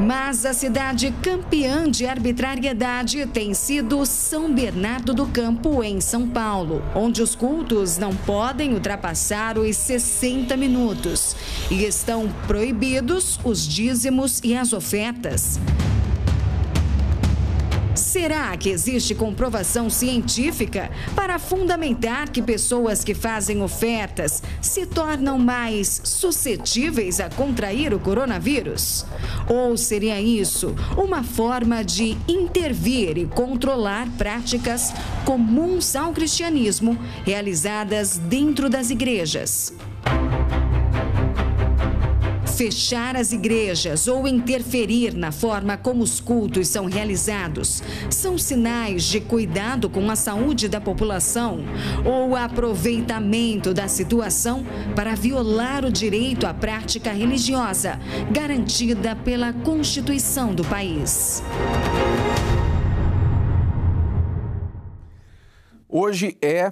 Mas a cidade campeã de arbitrariedade tem sido São Bernardo do Campo, em São Paulo, onde os cultos não podem ultrapassar os 60 minutos e estão proibidos os dízimos e as ofertas. Será que existe comprovação científica para fundamentar que pessoas que fazem ofertas se tornam mais suscetíveis a contrair o coronavírus? Ou seria isso uma forma de intervir e controlar práticas comuns ao cristianismo realizadas dentro das igrejas? Fechar as igrejas ou interferir na forma como os cultos são realizados são sinais de cuidado com a saúde da população ou aproveitamento da situação para violar o direito à prática religiosa garantida pela Constituição do país. Hoje é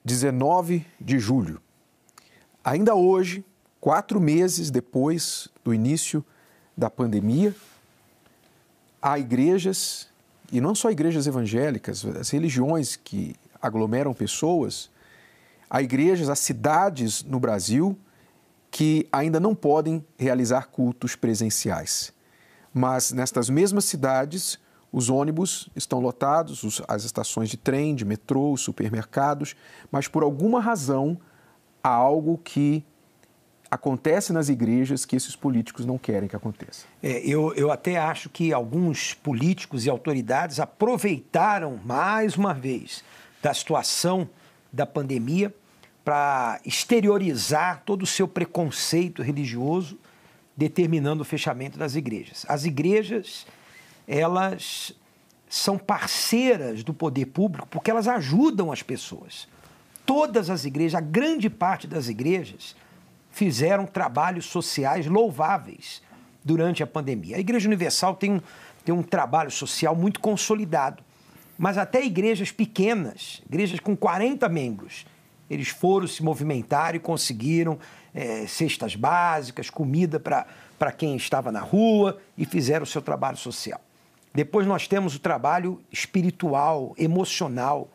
19 de julho. Ainda hoje, 4 meses depois do início da pandemia, há igrejas, e não só igrejas evangélicas, as religiões que aglomeram pessoas, há igrejas, há cidades no Brasil que ainda não podem realizar cultos presenciais. Mas nestas mesmas cidades, os ônibus estão lotados, as estações de trem, de metrô, os supermercados, mas por alguma razão há algo que acontece nas igrejas que esses políticos não querem que aconteça. Eu até acho que alguns políticos e autoridades aproveitaram mais uma vez da situação da pandemia para exteriorizar todo o seu preconceito religioso, determinando o fechamento das igrejas. As igrejas, elas são parceiras do poder público porque elas ajudam as pessoas. Todas as igrejas, a grande parte das igrejas, fizeram trabalhos sociais louváveis durante a pandemia. A Igreja Universal tem um trabalho social muito consolidado, mas até igrejas pequenas, igrejas com 40 membros, eles foram se movimentar e conseguiram cestas básicas, comida para quem estava na rua e fizeram o seu trabalho social. Depois nós temos o trabalho espiritual, emocional.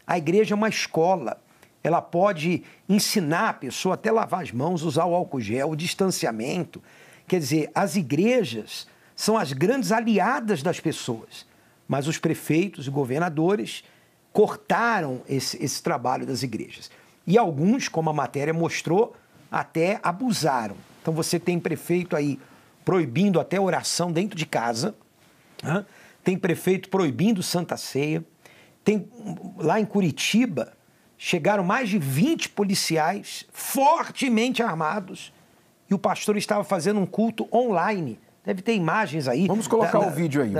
A igreja é uma escola. Ela pode ensinar a pessoa até lavar as mãos, usar o álcool gel, o distanciamento. Quer dizer, as igrejas são as grandes aliadas das pessoas, mas os prefeitos e governadores cortaram esse trabalho das igrejas. E alguns, como a matéria mostrou, até abusaram. Então você tem prefeito aí proibindo até oração dentro de casa, né? Tem prefeito proibindo Santa Ceia, tem lá em Curitiba chegaram mais de 20 policiais fortemente armados e o pastor estava fazendo um culto online. Deve ter imagens aí. Vamos colocar o vídeo aí.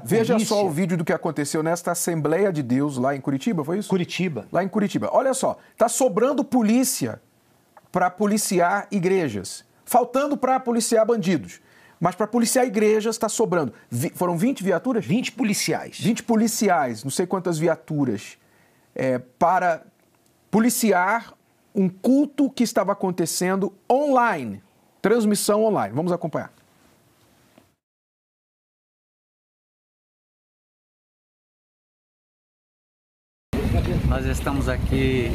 Veja só o vídeo do que aconteceu nesta Assembleia de Deus lá em Curitiba, foi isso? Curitiba. Lá em Curitiba. Olha só, está sobrando polícia para policiar igrejas, faltando para policiar bandidos. Mas para policiar igrejas está sobrando. Foram 20 viaturas? 20 policiais. 20 policiais, não sei quantas viaturas, para policiar um culto que estava acontecendo online. Transmissão online. Vamos acompanhar. Nós estamos aqui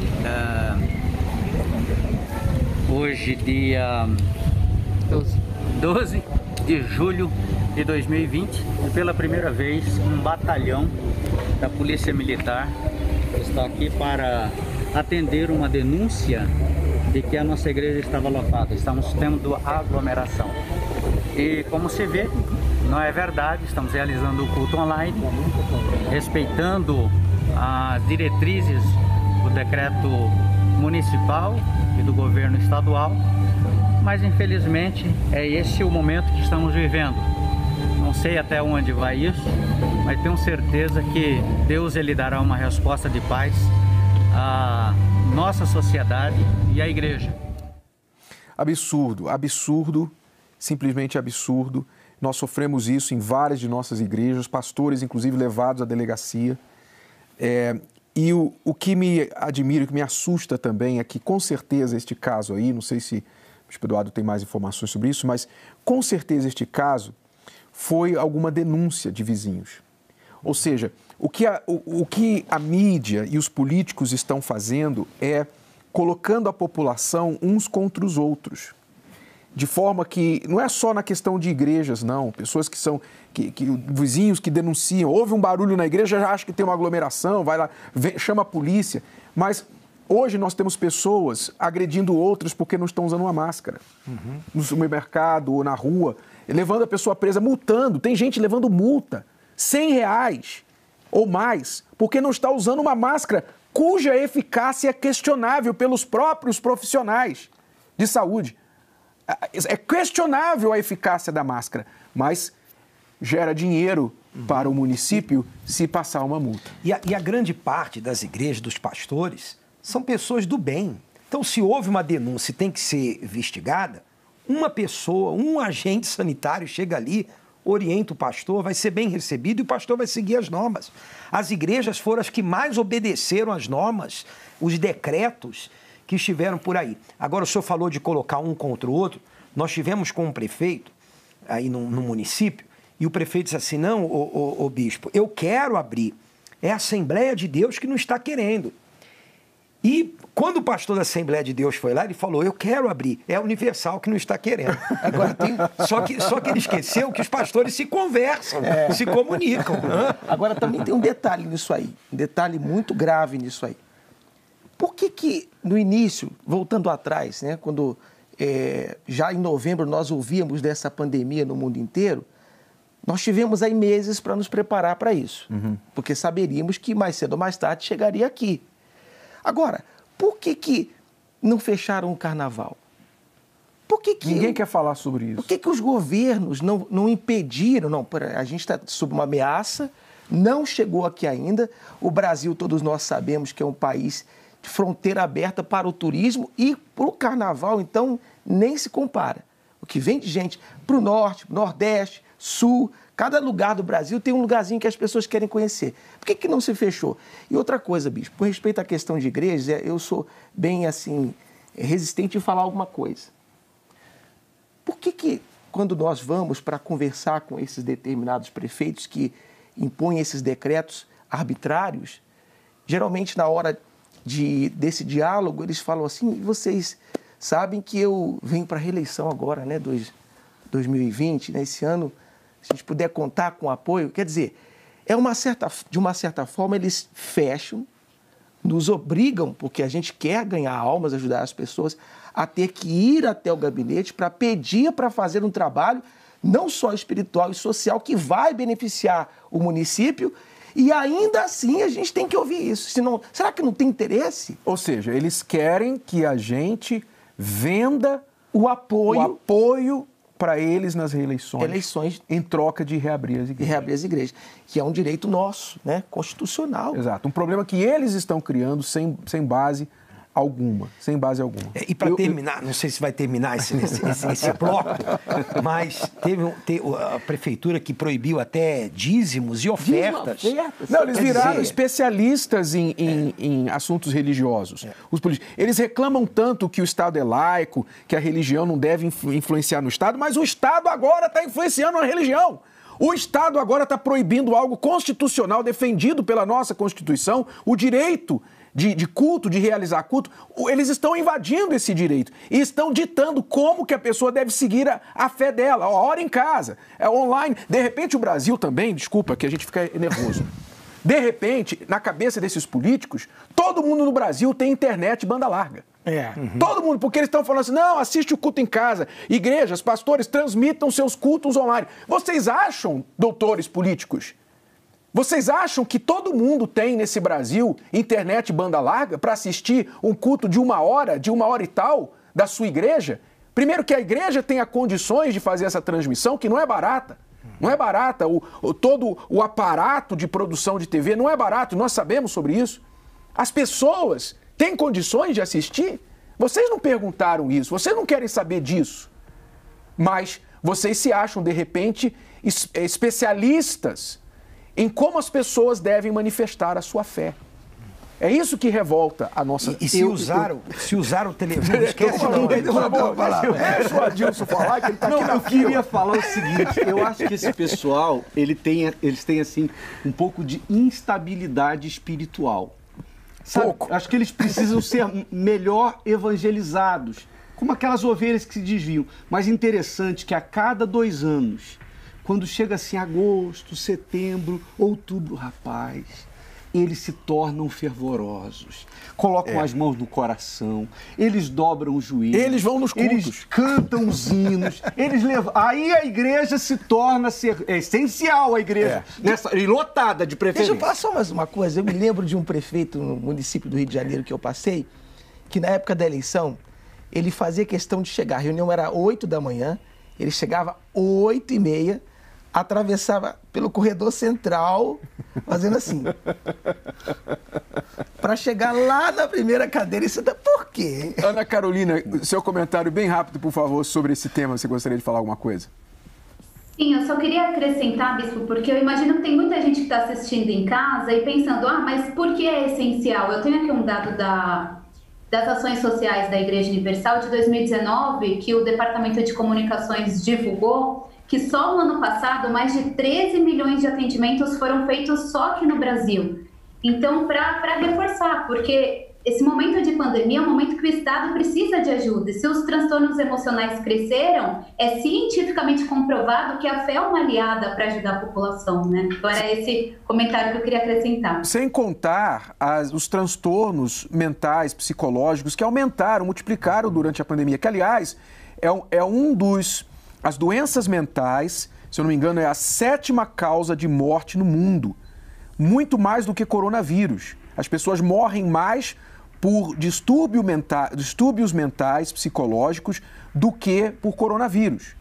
hoje, dia 12 de julho de 2020, e pela primeira vez um batalhão da Polícia Militar está aqui para atender uma denúncia de que a nossa igreja estava lotada. Estamos tendo aglomeração. E como se vê, não é verdade, estamos realizando o culto online, respeitando as diretrizes do decreto municipal e do governo estadual, mas infelizmente é esse o momento que estamos vivendo. Não sei até onde vai isso, mas tenho certeza que Deus ele dará uma resposta de paz à nossa sociedade e à igreja. Absurdo, absurdo, simplesmente absurdo. Nós sofremos isso em várias de nossas igrejas, pastores inclusive levados à delegacia. E o que me admira, o que me assusta também é que, com certeza, este caso aí, não sei se o Bispo Eduardo tem mais informações sobre isso, mas com certeza este caso foi alguma denúncia de vizinhos. Ou seja, o que a mídia e os políticos estão fazendo é colocando a população uns contra os outros. De forma que não é só na questão de igrejas, não. Pessoas que são, vizinhos que denunciam, houve um barulho na igreja, já acha que tem uma aglomeração, vai lá, chama a polícia. Mas hoje nós temos pessoas agredindo outras porque não estão usando uma máscara. No supermercado ou na rua, levando a pessoa presa, multando. Tem gente levando multa, R$100 ou mais, porque não está usando uma máscara cuja eficácia é questionável pelos próprios profissionais de saúde. É questionável a eficácia da máscara, mas gera dinheiro para o município se passar uma multa. E a grande parte das igrejas, dos pastores, são pessoas do bem. Então, se houve uma denúncia e tem que ser investigada, uma pessoa, um agente sanitário chega ali, orienta o pastor, vai ser bem recebido e o pastor vai seguir as normas. As igrejas foram as que mais obedeceram às normas, os decretos que estiveram por aí. Agora, o senhor falou de colocar um contra o outro. Nós tivemos com um prefeito aí no município e o prefeito disse assim, não, ô bispo, eu quero abrir. É a Assembleia de Deus que não está querendo. E quando o pastor da Assembleia de Deus foi lá, ele falou, eu quero abrir. É a Universal que não está querendo. Agora, só que ele esqueceu que os pastores se conversam, se comunicam. Agora, também tem um detalhe nisso aí, um detalhe muito grave nisso aí. Por que no início, voltando atrás, né, quando já em novembro nós ouvíamos dessa pandemia no mundo inteiro, nós tivemos aí meses para nos preparar para isso, porque saberíamos que mais cedo ou mais tarde chegaria aqui. Agora, por que não fecharam o carnaval? Ninguém quer falar sobre isso. Por que os governos não impediram? Não, a gente está sob uma ameaça, não chegou aqui ainda. O Brasil, todos nós sabemos que é um país de fronteira aberta para o turismo e para o carnaval, então, nem se compara. O que vem de gente para o norte, nordeste, sul, cada lugar do Brasil tem um lugarzinho que as pessoas querem conhecer. Por que não se fechou? E outra coisa, bispo, por respeito à questão de igrejas, eu sou bem, assim, resistente em falar alguma coisa. Por que quando nós vamos para conversar com esses determinados prefeitos que impõem esses decretos arbitrários, geralmente na hora desse diálogo, eles falam assim, vocês sabem que eu venho para a reeleição agora, né, 2020, né, esse ano, se a gente puder contar com apoio, quer dizer, de uma certa forma, eles fecham, nos obrigam, porque a gente quer ganhar almas, ajudar as pessoas, a ter que ir até o gabinete para pedir para fazer um trabalho não só espiritual e social que vai beneficiar o município, e ainda assim a gente tem que ouvir isso. Senão, será que não tem interesse? Ou seja, eles querem que a gente venda o apoio para eles nas eleições em troca de reabrir as igrejas. Reabrir as igrejas, que é um direito nosso, né, constitucional. Exato, um problema que eles estão criando sem base alguma, E para terminar, não sei se vai terminar esse bloco, mas teve a prefeitura que proibiu até dízimos e ofertas. Não, eles viraram especialistas em assuntos religiosos. Os políticos, eles reclamam tanto que o Estado é laico, que a religião não deve influenciar no Estado, mas o Estado agora está influenciando a religião. O Estado agora está proibindo algo constitucional defendido pela nossa Constituição, o direito de culto, de realizar culto. Eles estão invadindo esse direito e estão ditando como que a pessoa deve seguir a fé dela. Ora em casa, online. De repente o Brasil também, desculpa que a gente fica nervoso, de repente, na cabeça desses políticos, todo mundo no Brasil tem internet banda larga. Todo mundo, porque eles estão falando assim, não, assiste o culto em casa, igrejas, pastores, transmitam seus cultos online. Vocês acham, doutores políticos, vocês acham que todo mundo tem nesse Brasil internet banda larga para assistir um culto de uma hora e tal, da sua igreja? Primeiro que a igreja tenha condições de fazer essa transmissão, que não é barata. Não é barata, todo o aparato de produção de TV não é barato, nós sabemos sobre isso. As pessoas têm condições de assistir? Vocês não perguntaram isso, vocês não querem saber disso. Mas vocês se acham, de repente, especialistas em como as pessoas devem manifestar a sua fé. É isso que revolta a nossa... Se usar o telefone, esquece não. Deixa o Adilson falar, que ele está aqui na Eu queria falar o seguinte, eu acho que esse pessoal, eles têm assim, um pouco de instabilidade espiritual. Sabe? Acho que eles precisam ser melhor evangelizados, como aquelas ovelhas que se desviam. Mas interessante que a cada 2 anos, quando chega assim agosto, setembro, outubro, rapaz, eles se tornam fervorosos, colocam as mãos no coração, eles dobram os joelhos, eles vão nos cultos, eles cantam os hinos, eles levam. Aí a igreja se torna essencial, a igreja, e lotada de preferência. Deixa eu falar só mais uma coisa. Eu me lembro de um prefeito no município do Rio de Janeiro que eu passei, que na época da eleição, ele fazia questão de chegar. A reunião era 8 da manhã, ele chegava 8h30, atravessava pelo corredor central, fazendo assim, para chegar lá na primeira cadeira e sentar. Por quê? Ana Carolina, seu comentário bem rápido, por favor, sobre esse tema. Você gostaria de falar alguma coisa? Sim, eu só queria acrescentar, Bispo, porque eu imagino que tem muita gente que está assistindo em casa e pensando, mas por que é essencial? Eu tenho aqui um dado das ações sociais da Igreja Universal de 2019, que o Departamento de Comunicações divulgou, que só no ano passado mais de 13 milhões de atendimentos foram feitos só aqui no Brasil. Então, para reforçar, porque esse momento de pandemia é um momento que o Estado precisa de ajuda. E se os transtornos emocionais cresceram, é cientificamente comprovado que a fé é uma aliada para ajudar a população, né? Então, era esse comentário que eu queria acrescentar. Sem contar os transtornos mentais, psicológicos que aumentaram, multiplicaram durante a pandemia, que, aliás, as doenças mentais, se eu não me engano, é a 7ª causa de morte no mundo. Muito mais do que coronavírus. As pessoas morrem mais por distúrbios mentais, psicológicos, do que por coronavírus.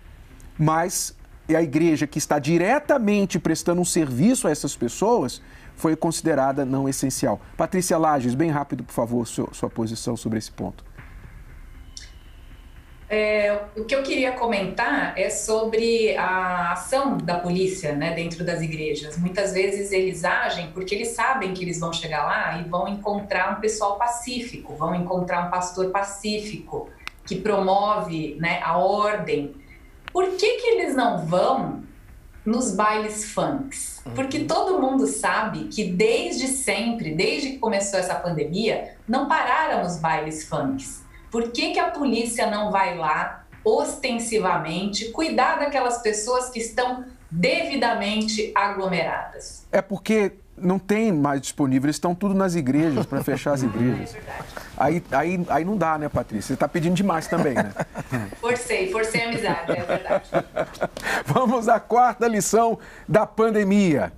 Mas a igreja que está diretamente prestando um serviço a essas pessoas foi considerada não essencial. Patrícia Lages, bem rápido, por favor, sua posição sobre esse ponto. O que eu queria comentar é sobre a ação da polícia, né, dentro das igrejas. Muitas vezes eles agem porque eles sabem que eles vão chegar lá e vão encontrar um pessoal pacífico, vão encontrar um pastor pacífico que promove, né, a ordem. Por que eles não vão nos bailes funks? Porque todo mundo sabe que desde sempre, desde que começou essa pandemia, não pararam os bailes funks. Por que a polícia não vai lá, ostensivamente, cuidar daquelas pessoas que estão devidamente aglomeradas? É porque Não tem mais disponível, eles estão tudo nas igrejas, para fechar as igrejas. Aí não dá, né, Patrícia? Você está pedindo demais também, né? Forcei a amizade, é verdade. Vamos à quarta lição da pandemia.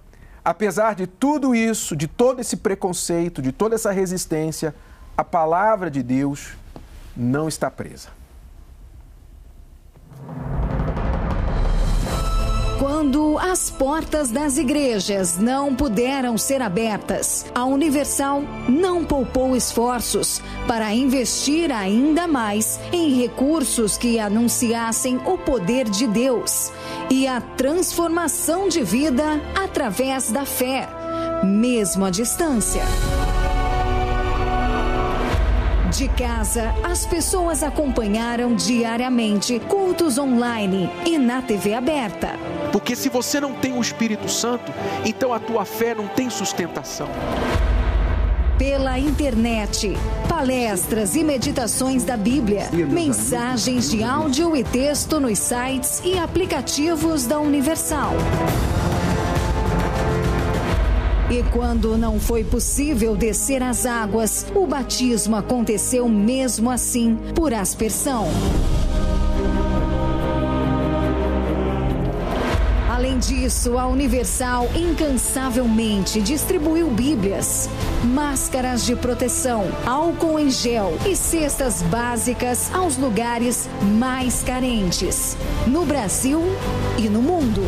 Apesar de tudo isso, de todo esse preconceito, de toda essa resistência, a palavra de Deus não está presa. Quando as portas das igrejas não puderam ser abertas, a Universal não poupou esforços para investir ainda mais em recursos que anunciassem o poder de Deus e a transformação de vida através da fé, mesmo à distância. De casa, as pessoas acompanharam diariamente cultos online e na TV aberta. Porque se você não tem o Espírito Santo, então a tua fé não tem sustentação. Pela internet, palestras e meditações da Bíblia, mensagens de áudio e texto nos sites e aplicativos da Universal. E quando não foi possível descer as águas, o batismo aconteceu mesmo assim, por aspersão. Além disso, a Universal incansavelmente distribuiu Bíblias, máscaras de proteção, álcool em gel e cestas básicas aos lugares mais carentes, no Brasil e no mundo.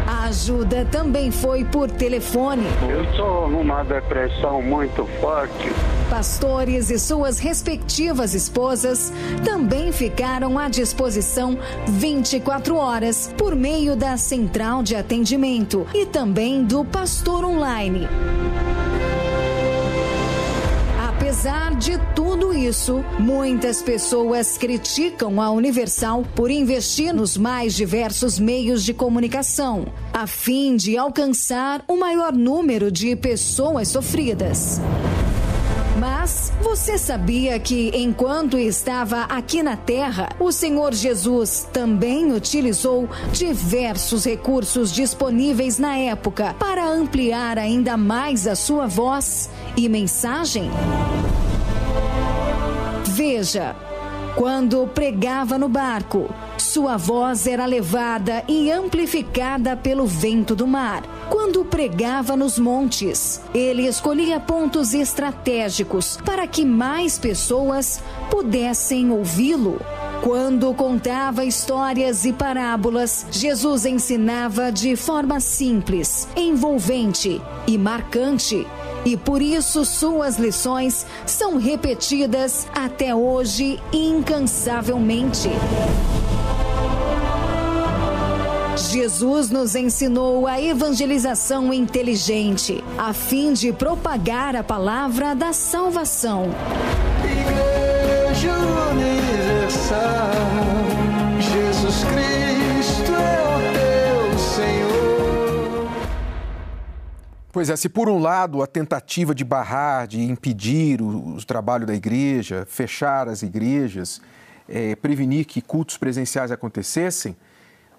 A ajuda também foi por telefone. Eu estou numa depressão muito forte. Pastores e suas respectivas esposas também ficaram à disposição 24 horas por meio da central de atendimento e também do Pastor Online. Apesar de tudo isso, muitas pessoas criticam a Universal por investir nos mais diversos meios de comunicação, a fim de alcançar o maior número de pessoas sofridas. Mas você sabia que, enquanto estava aqui na Terra, o Senhor Jesus também utilizou diversos recursos disponíveis na época para ampliar ainda mais a sua voz e mensagem? Veja, quando pregava no barco, sua voz era levada e amplificada pelo vento do mar. Quando pregava nos montes, ele escolhia pontos estratégicos para que mais pessoas pudessem ouvi-lo. Quando contava histórias e parábolas, Jesus ensinava de forma simples, envolvente e marcante. E por isso suas lições são repetidas até hoje incansavelmente. Jesus nos ensinou a evangelização inteligente, a fim de propagar a palavra da salvação. Igreja Universal, Jesus Cristo é o teu Senhor. Pois é, se por um lado a tentativa de barrar, de impedir o trabalho da igreja, fechar as igrejas, prevenir que cultos presenciais acontecessem,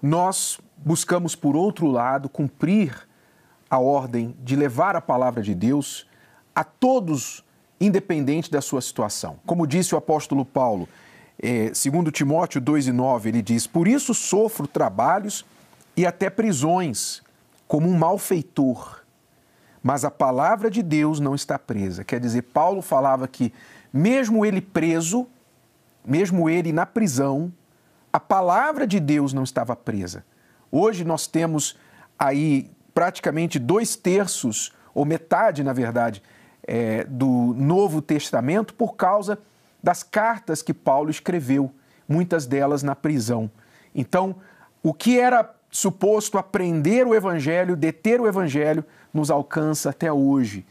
nós buscamos, por outro lado, cumprir a ordem de levar a palavra de Deus a todos, independente da sua situação. Como disse o apóstolo Paulo, segundo Timóteo 2:9, ele diz: por isso sofro trabalhos e até prisões, como um malfeitor. Mas a palavra de Deus não está presa. Quer dizer, Paulo falava que, mesmo ele preso, mesmo ele na prisão, a palavra de Deus não estava presa. Hoje nós temos aí praticamente 2/3, ou metade, na verdade, do Novo Testamento por causa das cartas que Paulo escreveu, muitas delas na prisão. Então, o que era suposto aprender o Evangelho, deter o Evangelho, nos alcança até hoje.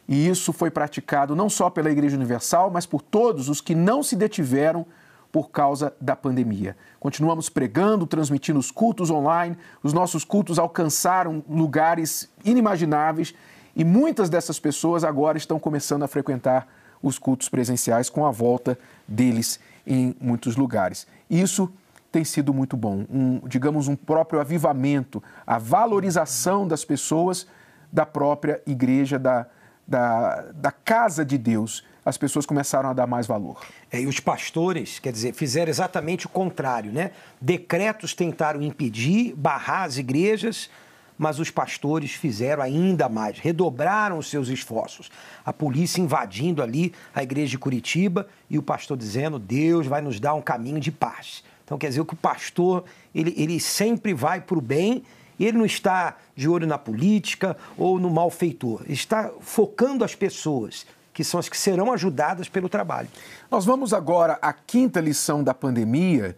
E isso foi praticado não só pela Igreja Universal, mas por todos os que não se detiveram por causa da pandemia. Continuamos pregando, transmitindo os cultos online, os nossos cultos alcançaram lugares inimagináveis e muitas dessas pessoas agora estão começando a frequentar os cultos presenciais com a volta deles em muitos lugares. Isso tem sido muito bom, digamos, um próprio avivamento, a valorização das pessoas da própria igreja, da casa de Deus. As pessoas começaram a dar mais valor. E os pastores, quer dizer, fizeram exatamente o contrário, né? Decretos tentaram impedir, barrar as igrejas, mas os pastores fizeram ainda mais, redobraram os seus esforços. A polícia invadindo ali a igreja de Curitiba e o pastor dizendo: Deus vai nos dar um caminho de paz. Então, quer dizer que o pastor, ele sempre vai para o bem, e ele não está de olho na política ou no malfeitor. Ele está focando as pessoas, que são as que serão ajudadas pelo trabalho. Nós vamos agora à quinta lição da pandemia,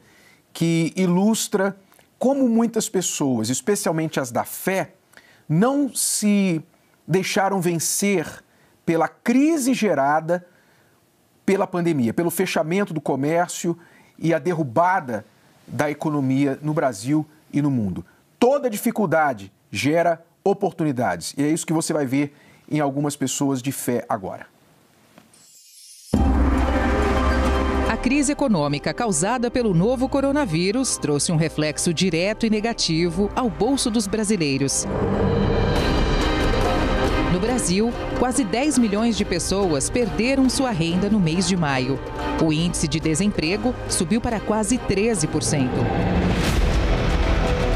que ilustra como muitas pessoas, especialmente as da fé, não se deixaram vencer pela crise gerada pela pandemia, pelo fechamento do comércio e a derrubada da economia no Brasil e no mundo. Toda dificuldade gera oportunidades, e é isso que você vai ver em algumas pessoas de fé agora. A crise econômica causada pelo novo coronavírus trouxe um reflexo direto e negativo ao bolso dos brasileiros. No Brasil, quase 10 milhões de pessoas perderam sua renda no mês de maio. O índice de desemprego subiu para quase 13%.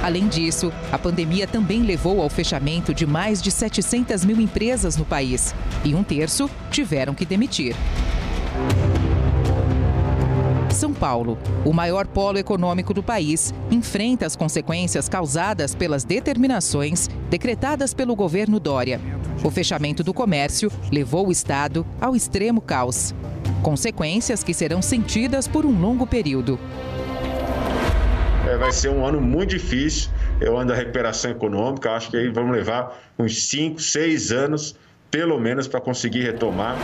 Além disso, a pandemia também levou ao fechamento de mais de 700 mil empresas no país, e 1/3 tiveram que demitir. São Paulo, o maior polo econômico do país, enfrenta as consequências causadas pelas determinações decretadas pelo governo Dória. O fechamento do comércio levou o estado ao extremo caos. Consequências que serão sentidas por um longo período. Vai ser um ano muito difícil, é o ano da recuperação econômica. Acho que aí vamos levar uns 5, 6 anos, pelo menos, para conseguir retomar.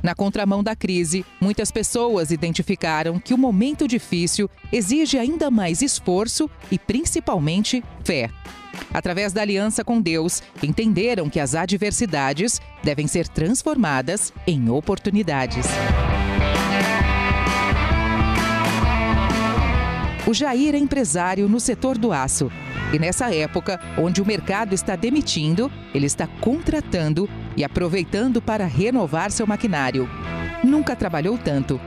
Na contramão da crise, muitas pessoas identificaram que o momento difícil exige ainda mais esforço e, principalmente, fé. Através da aliança com Deus, entenderam que as adversidades devem ser transformadas em oportunidades. O Jair é empresário no setor do aço. E nessa época, onde o mercado está demitindo, ele está contratando e aproveitando para renovar seu maquinário. Nunca trabalhou tanto.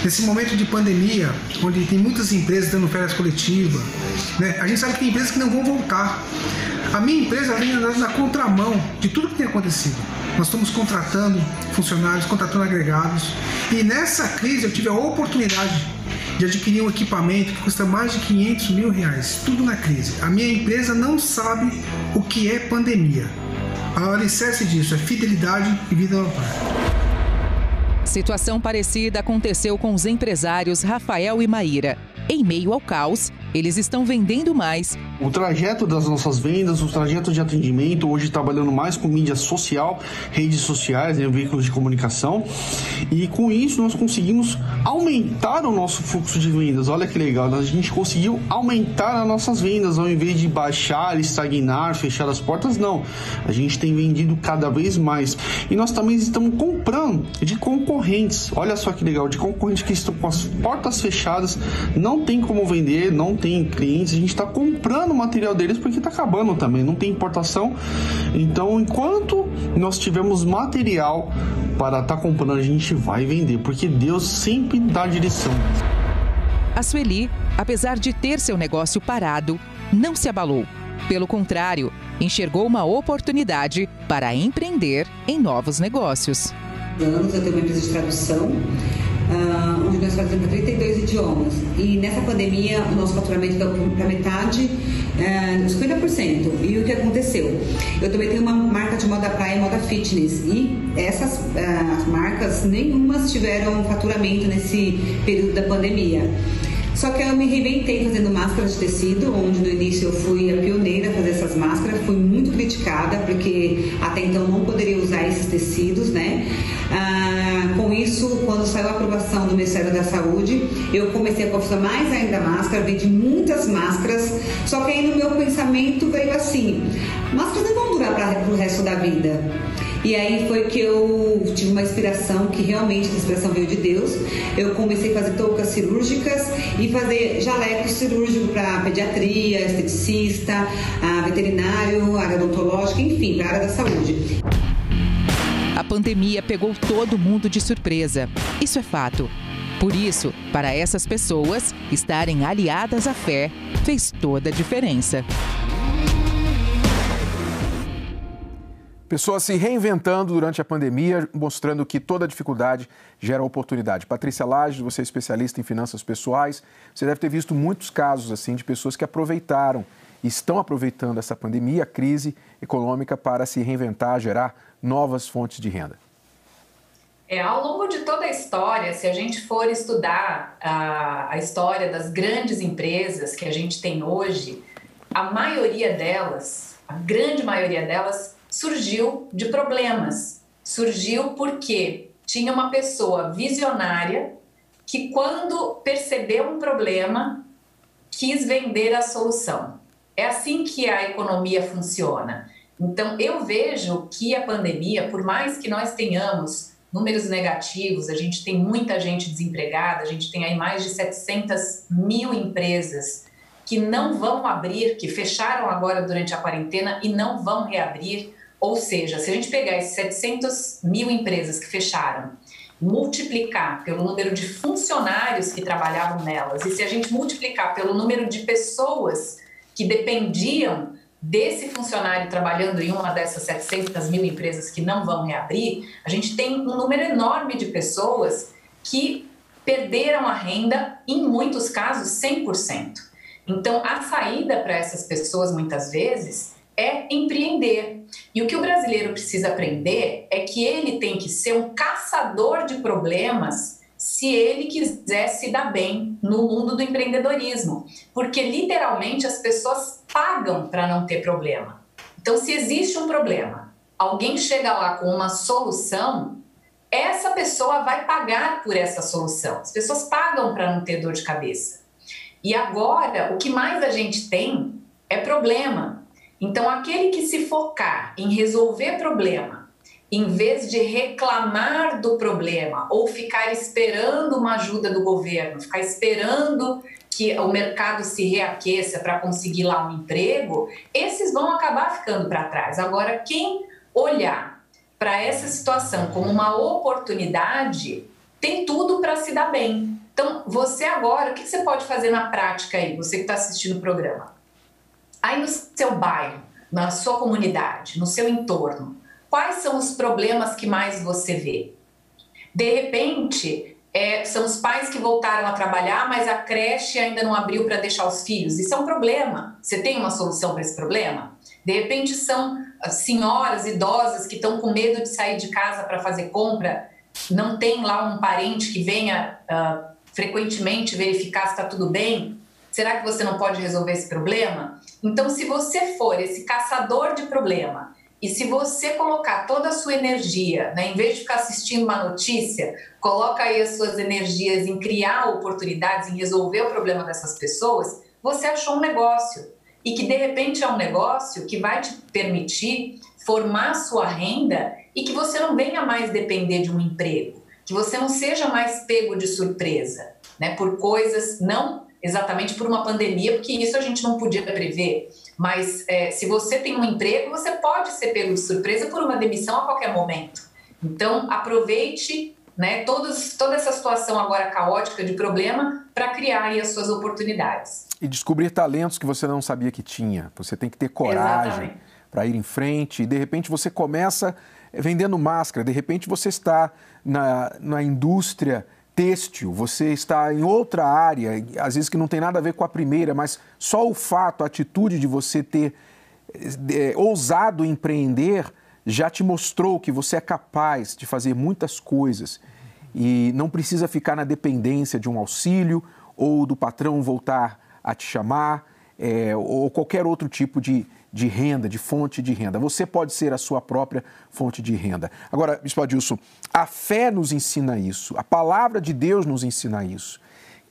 Nesse momento de pandemia, onde tem muitas empresas dando férias coletivas, né, a gente sabe que tem empresas que não vão voltar. A minha empresa vem andando na contramão de tudo que tem acontecido. Nós estamos contratando funcionários, contratando agregados. E nessa crise eu tive a oportunidade de adquirir um equipamento que custa mais de 500 mil reais, tudo na crise. A minha empresa não sabe o que é pandemia. O alicerce disso é fidelidade e vida no altar. Situação parecida aconteceu com os empresários Rafael e Maíra. Em meio ao caos, eles estão vendendo mais. O trajeto das nossas vendas, o trajeto de atendimento, hoje trabalhando mais com mídia social, redes sociais, veículos de comunicação. E com isso nós conseguimos aumentar o nosso fluxo de vendas. Olha que legal, a gente conseguiu aumentar as nossas vendas, ao invés de baixar, estagnar, fechar as portas, não. A gente tem vendido cada vez mais. E nós também estamos comprando de concorrentes. Olha só que legal, de concorrentes que estão com as portas fechadas, não tem como vender, não tem clientes, a gente está comprando o material deles porque está acabando também, não tem importação. Então, enquanto nós tivermos material para estar comprando, a gente vai vender, porque Deus sempre dá direção. A Sueli, apesar de ter seu negócio parado, não se abalou. Pelo contrário, enxergou uma oportunidade para empreender em novos negócios. Eu tenho uma empresa de tradução, onde nós fazemos 32 idiomas. E nessa pandemia, o nosso faturamento caiu para metade, 50%. E o que aconteceu? Eu também tenho uma marca de moda praia e moda fitness. E essas as marcas, nenhumas tiveram faturamento nesse período da pandemia. Só que eu me reinventei fazendo máscaras de tecido, onde no início eu fui a pioneira a fazer essas máscaras, fui muito criticada, porque até então não poderia usar esses tecidos, né? Com isso, quando saiu a aprovação do Ministério da Saúde, eu comecei a profissionalizar mais ainda a máscara, vendi muitas máscaras, só que aí no meu pensamento veio assim, máscaras não vão durar para o resto da vida. E aí foi que eu tive uma inspiração, que realmente a inspiração veio de Deus. Eu comecei a fazer toucas cirúrgicas e fazer jaleco cirúrgico para pediatria, esteticista, veterinário, área odontológica, enfim, para a área da saúde. A pandemia pegou todo mundo de surpresa. Isso é fato. Por isso, para essas pessoas, estarem aliadas à fé fez toda a diferença. Pessoas se reinventando durante a pandemia, mostrando que toda dificuldade gera oportunidade. Patrícia Lages, você é especialista em finanças pessoais. Você deve ter visto muitos casos assim de pessoas que aproveitaram e estão aproveitando essa pandemia, a crise econômica, para se reinventar, gerar novas fontes de renda. Ao longo de toda a história, se a gente for estudar a história das grandes empresas que a gente tem hoje, a maioria delas, a grande maioria delas, surgiu de problemas. Surgiu porque tinha uma pessoa visionária que, quando percebeu um problema, quis vender a solução. É assim que a economia funciona. Então, eu vejo que a pandemia, por mais que nós tenhamos números negativos, a gente tem muita gente desempregada, a gente tem aí mais de 700 mil empresas que não vão abrir, que fecharam agora durante a quarentena e não vão reabrir. Ou seja, se a gente pegar esses 700 mil empresas que fecharam, multiplicar pelo número de funcionários que trabalhavam nelas, e se a gente multiplicar pelo número de pessoas que dependiam desse funcionário trabalhando em uma dessas 700 mil empresas que não vão reabrir, a gente tem um número enorme de pessoas que perderam a renda, em muitos casos, 100%. Então, a saída para essas pessoas, muitas vezes, é empreender. E o que o brasileiro precisa aprender é que ele tem que ser um caçador de problemas se ele quiser se dar bem no mundo do empreendedorismo. Porque, literalmente, as pessoas pagam para não ter problema. Então, se existe um problema, alguém chega lá com uma solução, essa pessoa vai pagar por essa solução. As pessoas pagam para não ter dor de cabeça. E agora, o que mais a gente tem é problema. Então, aquele que se focar em resolver problema, em vez de reclamar do problema ou ficar esperando uma ajuda do governo, ficar esperando que o mercado se reaqueça para conseguir lá um emprego, esses vão acabar ficando para trás. Agora, quem olhar para essa situação como uma oportunidade, tem tudo para se dar bem. Então, você agora, o que você pode fazer na prática aí, você que está assistindo o programa? Aí no seu bairro, na sua comunidade, no seu entorno, quais são os problemas que mais você vê? De repente, são os pais que voltaram a trabalhar, mas a creche ainda não abriu para deixar os filhos. Isso é um problema. Você tem uma solução para esse problema? De repente, são senhoras idosas que estão com medo de sair de casa para fazer compra, não tem lá um parente que venha frequentemente verificar se está tudo bem. Será que você não pode resolver esse problema? Então, se você for esse caçador de problema e se você colocar toda a sua energia, né, em vez de ficar assistindo uma notícia, coloca aí as suas energias em criar oportunidades, em resolver o problema dessas pessoas, você achou um negócio. E que, de repente, é um negócio que vai te permitir formar sua renda e que você não venha mais depender de um emprego, que você não seja mais pego de surpresa, né, por coisas, não exatamente por uma pandemia, porque isso a gente não podia prever, mas se você tem um emprego, você pode ser pego de surpresa por uma demissão a qualquer momento. Então, aproveite, né, toda essa situação agora caótica de problema para criar aí as suas oportunidades. E descobrir talentos que você não sabia que tinha. Você tem que ter coragem para ir em frente. E, de repente, você começa vendendo máscara. De repente, você está na indústria têxtil, você está em outra área, às vezes que não tem nada a ver com a primeira, mas só o fato, a atitude de você ter ousado empreender já te mostrou que você é capaz de fazer muitas coisas e não precisa ficar na dependência de um auxílio ou do patrão voltar a te chamar ou qualquer outro tipo de renda, de fonte de renda. Você pode ser a sua própria fonte de renda. Agora, Bispo Adilson, a fé nos ensina isso, a palavra de Deus nos ensina isso,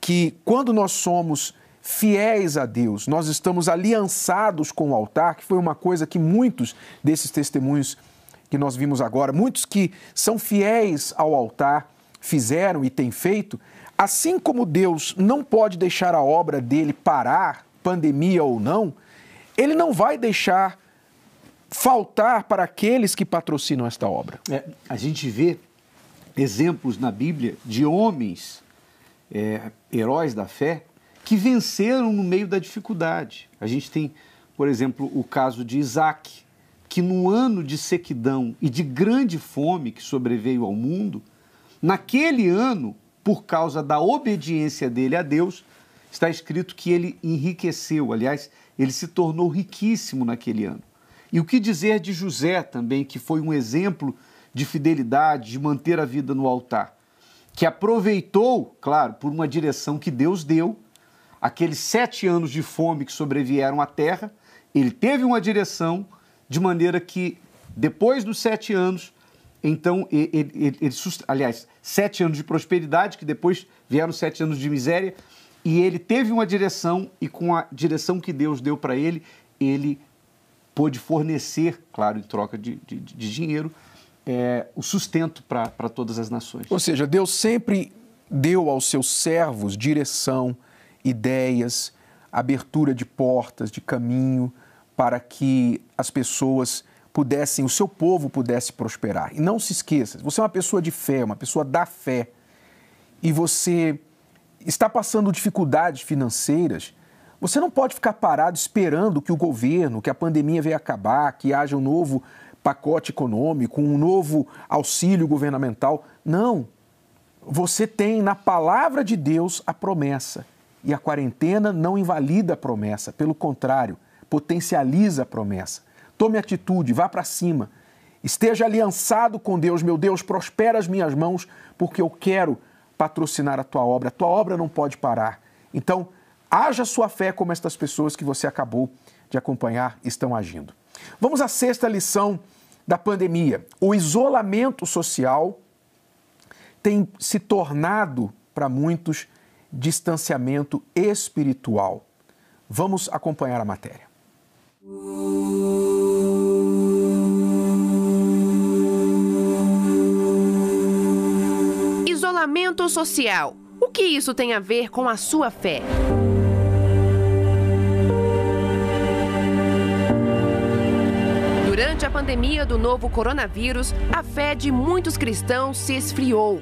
que quando nós somos fiéis a Deus, nós estamos aliançados com o altar, que foi uma coisa que muitos desses testemunhos que nós vimos agora, muitos que são fiéis ao altar, fizeram e têm feito, assim como Deus não pode deixar a obra dele parar, pandemia ou não, ele não vai deixar faltar para aqueles que patrocinam esta obra. A gente vê exemplos na Bíblia de homens, heróis da fé, que venceram no meio da dificuldade. A gente tem, por exemplo, o caso de Isaac, que no ano de sequidão e de grande fome que sobreveio ao mundo, naquele ano, por causa da obediência dele a Deus, está escrito que ele enriqueceu, aliás, ele se tornou riquíssimo naquele ano. E o que dizer de José também, que foi um exemplo de fidelidade, de manter a vida no altar, que aproveitou, claro, por uma direção que Deus deu, aqueles 7 anos de fome que sobrevieram à terra, ele teve uma direção de maneira que, depois dos 7 anos, então, aliás, 7 anos de prosperidade, que depois vieram 7 anos de miséria, e ele teve uma direção, e com a direção que Deus deu para ele, ele pôde fornecer, claro, em troca de dinheiro, o sustento para todas as nações. Ou seja, Deus sempre deu aos seus servos direção, ideias, abertura de portas, de caminho, para que as pessoas pudessem, o seu povo pudesse prosperar. E não se esqueça, você é uma pessoa de fé, uma pessoa da fé, e você está passando dificuldades financeiras, você não pode ficar parado esperando que o governo, que a pandemia venha acabar, que haja um novo pacote econômico, um novo auxílio governamental. Não. Você tem na palavra de Deus a promessa. E a quarentena não invalida a promessa, pelo contrário, potencializa a promessa. Tome atitude, vá para cima. Esteja aliançado com Deus. Meu Deus, prospera as minhas mãos, porque eu quero patrocinar a tua obra. A tua obra não pode parar. Então, haja sua fé como estas pessoas que você acabou de acompanhar estão agindo. Vamos à 6ª lição da pandemia. O isolamento social tem se tornado, para muitos, distanciamento espiritual. Vamos acompanhar a matéria. Isolamento social. O que isso tem a ver com a sua fé? Durante a pandemia do novo coronavírus, a fé de muitos cristãos se esfriou.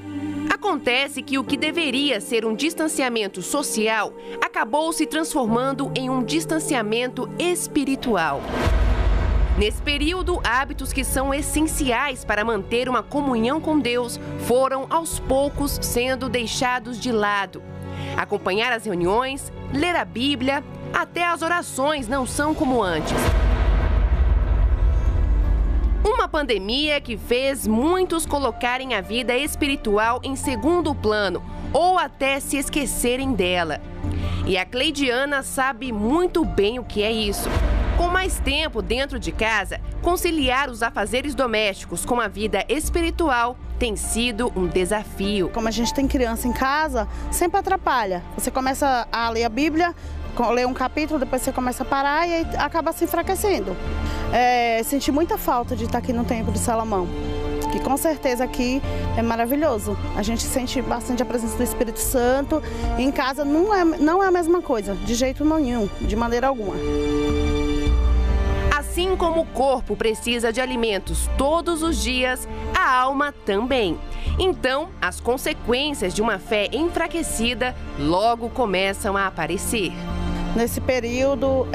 Acontece que o que deveria ser um distanciamento social acabou se transformando em um distanciamento espiritual. Nesse período, hábitos que são essenciais para manter uma comunhão com Deus foram, aos poucos, sendo deixados de lado. Acompanhar as reuniões, ler a Bíblia, até as orações não são como antes. Uma pandemia que fez muitos colocarem a vida espiritual em segundo plano ou até se esquecerem dela. E a Cleidiana sabe muito bem o que é isso. Com mais tempo dentro de casa, conciliar os afazeres domésticos com a vida espiritual tem sido um desafio. Como a gente tem criança em casa, sempre atrapalha. Você começa a ler a Bíblia, lê um capítulo, depois você começa a parar e aí acaba se enfraquecendo. Senti muita falta de estar aqui no Templo de Salomão, que com certeza aqui é maravilhoso. A gente sente bastante a presença do Espírito Santo. Em casa não é a mesma coisa, de jeito nenhum, de maneira alguma. Assim como o corpo precisa de alimentos todos os dias, a alma também. Então, as consequências de uma fé enfraquecida logo começam a aparecer. Nesse período,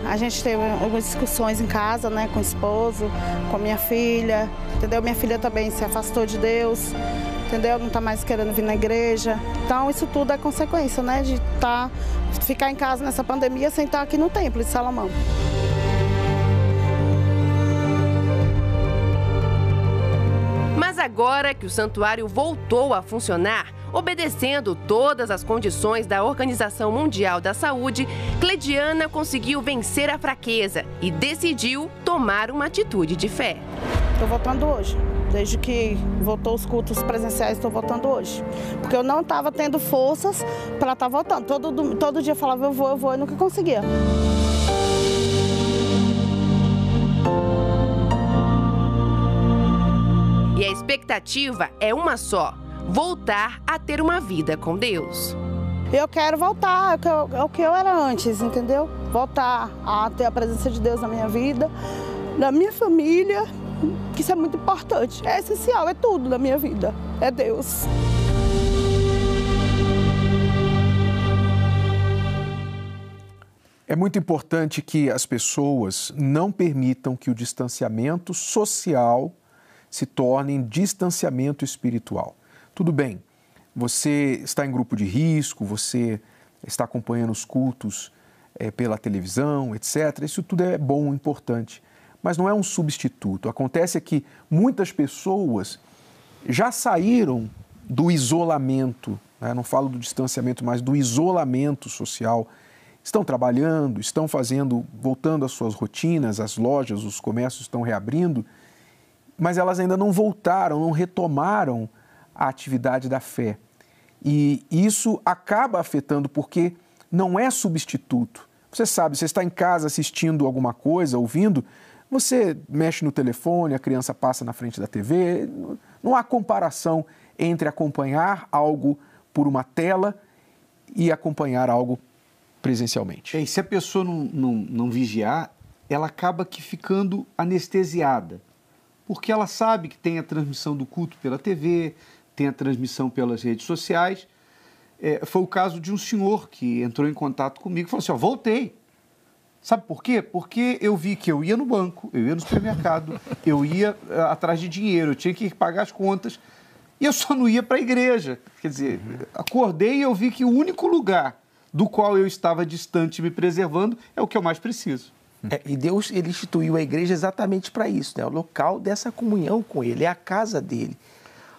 a gente teve algumas discussões em casa, né, com o esposo, com a minha filha, entendeu? Minha filha também se afastou de Deus, entendeu? Não está mais querendo vir na igreja. Então, isso tudo é consequência, né, de ficar em casa nessa pandemia sem estar aqui no Templo de Salomão. Mas agora que o santuário voltou a funcionar, obedecendo todas as condições da Organização Mundial da Saúde, Cleidiana conseguiu vencer a fraqueza e decidiu tomar uma atitude de fé. Estou voltando hoje. Desde que voltou os cultos presenciais, estou voltando hoje. Porque eu não estava tendo forças para estar voltando. Todo dia eu falava, eu vou, e nunca conseguia. a expectativa é uma só: voltar a ter uma vida com Deus. Eu quero voltar ao que eu era antes, entendeu? Voltar a ter a presença de Deus na minha vida, na minha família, que isso é muito importante. É essencial, é tudo na minha vida, é Deus. É muito importante que as pessoas não permitam que o distanciamento social se torne distanciamento espiritual. Tudo bem, você está em grupo de risco, você está acompanhando os cultos pela televisão, etc. Isso tudo é bom, importante, mas não é um substituto. Acontece que muitas pessoas já saíram do isolamento, né? Não falo do distanciamento, mas do isolamento social. Estão trabalhando, estão voltando às suas rotinas, as lojas, os comércios estão reabrindo, mas elas ainda não voltaram, não retomaram a atividade da fé. E isso acaba afetando porque não é substituto. Você sabe, você está em casa assistindo alguma coisa, ouvindo, você mexe no telefone, a criança passa na frente da TV, não há comparação entre acompanhar algo por uma tela e acompanhar algo presencialmente. E se a pessoa não vigiar, ela acaba que ficando anestesiada, porque ela sabe que tem a transmissão do culto pela TV, tem a transmissão pelas redes sociais. Foi o caso de um senhor que entrou em contato comigo e falou assim, voltei. Sabe por quê? Porque eu vi que eu ia no banco, eu ia no supermercado, eu ia atrás de dinheiro, eu tinha que pagar as contas e eu só não ia para a igreja. Quer dizer, acordei e eu vi que o único lugar do qual eu estava distante me preservando é o que eu mais preciso. E Deus, ele instituiu a igreja exatamente para isso, né? O local dessa comunhão com ele, é a casa dele.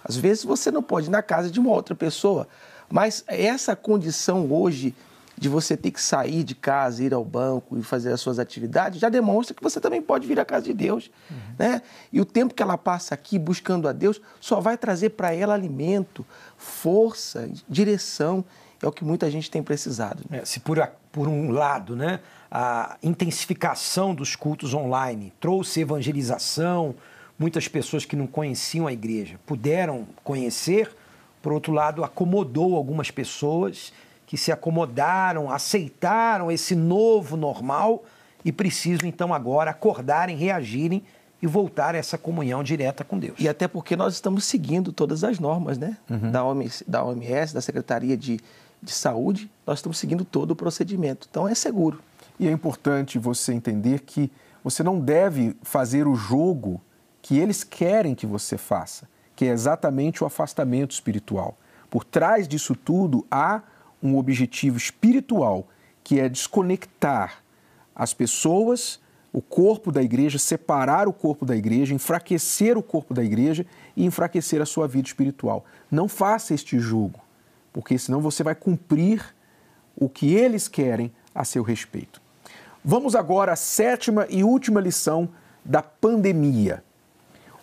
Às vezes você não pode ir na casa de uma outra pessoa, mas essa condição hoje de você ter que sair de casa, ir ao banco e fazer as suas atividades, já demonstra que você também pode vir à casa de Deus, né? E o tempo que ela passa aqui buscando a Deus só vai trazer para ela alimento, força, direção. É o que muita gente tem precisado. Se por um lado, né, a intensificação dos cultos online trouxe evangelização, muitas pessoas que não conheciam a igreja puderam conhecer, por outro lado, acomodou algumas pessoas que se acomodaram, aceitaram esse novo normal e precisam, então, agora acordarem, reagirem e voltar a essa comunhão direta com Deus. E até porque nós estamos seguindo todas as normas, né? Da OMS, da Secretaria de Saúde, nós estamos seguindo todo o procedimento. Então, é seguro. E é importante você entender que você não deve fazer o jogo que eles querem que você faça, que é exatamente o afastamento espiritual. Por trás disso tudo, há um objetivo espiritual, que é desconectar as pessoas, o corpo da igreja, separar o corpo da igreja, enfraquecer o corpo da igreja e enfraquecer a sua vida espiritual. Não faça este jogo, porque senão você vai cumprir o que eles querem a seu respeito. Vamos agora à 7ª e última lição da pandemia.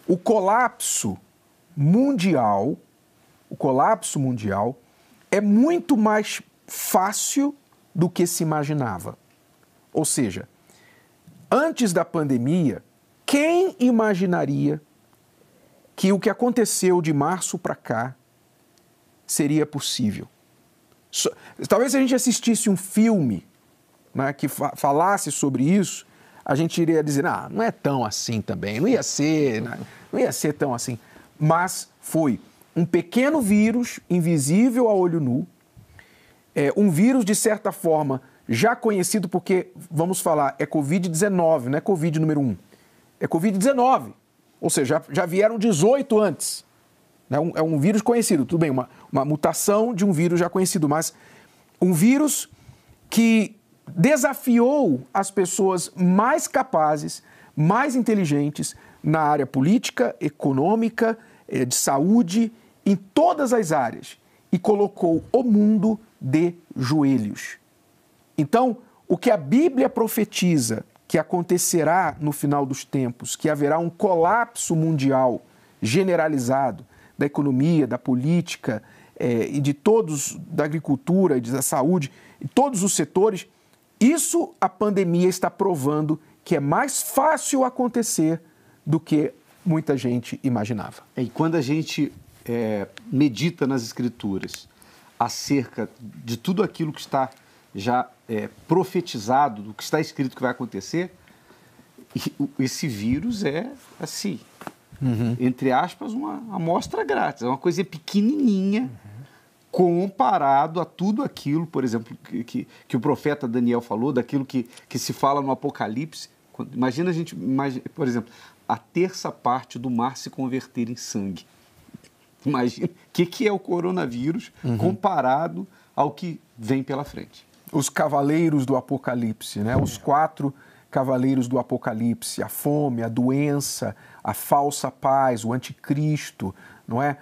O colapso mundial é muito mais fácil do que se imaginava. Ou seja, antes da pandemia, quem imaginaria que o que aconteceu de março para cá seria possível? Talvez se a gente assistisse um filme, né, que falasse sobre isso, a gente iria dizer, não é tão assim também, não ia ser tão assim. Mas foi um pequeno vírus, invisível a olho nu, um vírus, de certa forma, já conhecido porque, vamos falar, é Covid-19, não é Covid número 1, é Covid-19, ou seja, já vieram 18 antes. É um vírus conhecido, tudo bem, uma mutação de um vírus já conhecido, mas um vírus que desafiou as pessoas mais capazes, mais inteligentes na área política, econômica, de saúde, em todas as áreas, e colocou o mundo de joelhos. Então, o que a Bíblia profetiza que acontecerá no final dos tempos, que haverá um colapso mundial generalizado da economia, da política e de todos, da agricultura, da saúde, em todos os setores, isso a pandemia está provando que é mais fácil acontecer do que muita gente imaginava. E quando a gente medita nas Escrituras acerca de tudo aquilo que está já profetizado, do que está escrito que vai acontecer, esse vírus é, assim, entre aspas, uma amostra grátis, é uma coisa pequenininha, comparado a tudo aquilo, por exemplo, que o profeta Daniel falou, daquilo que se fala no Apocalipse. Imagina por exemplo, a terça parte do mar se converter em sangue. Imagina o que é o coronavírus comparado ao que vem pela frente. Os cavaleiros do Apocalipse, né? Os 4 cavaleiros do Apocalipse, a fome, a doença, a falsa paz, o anticristo, não é?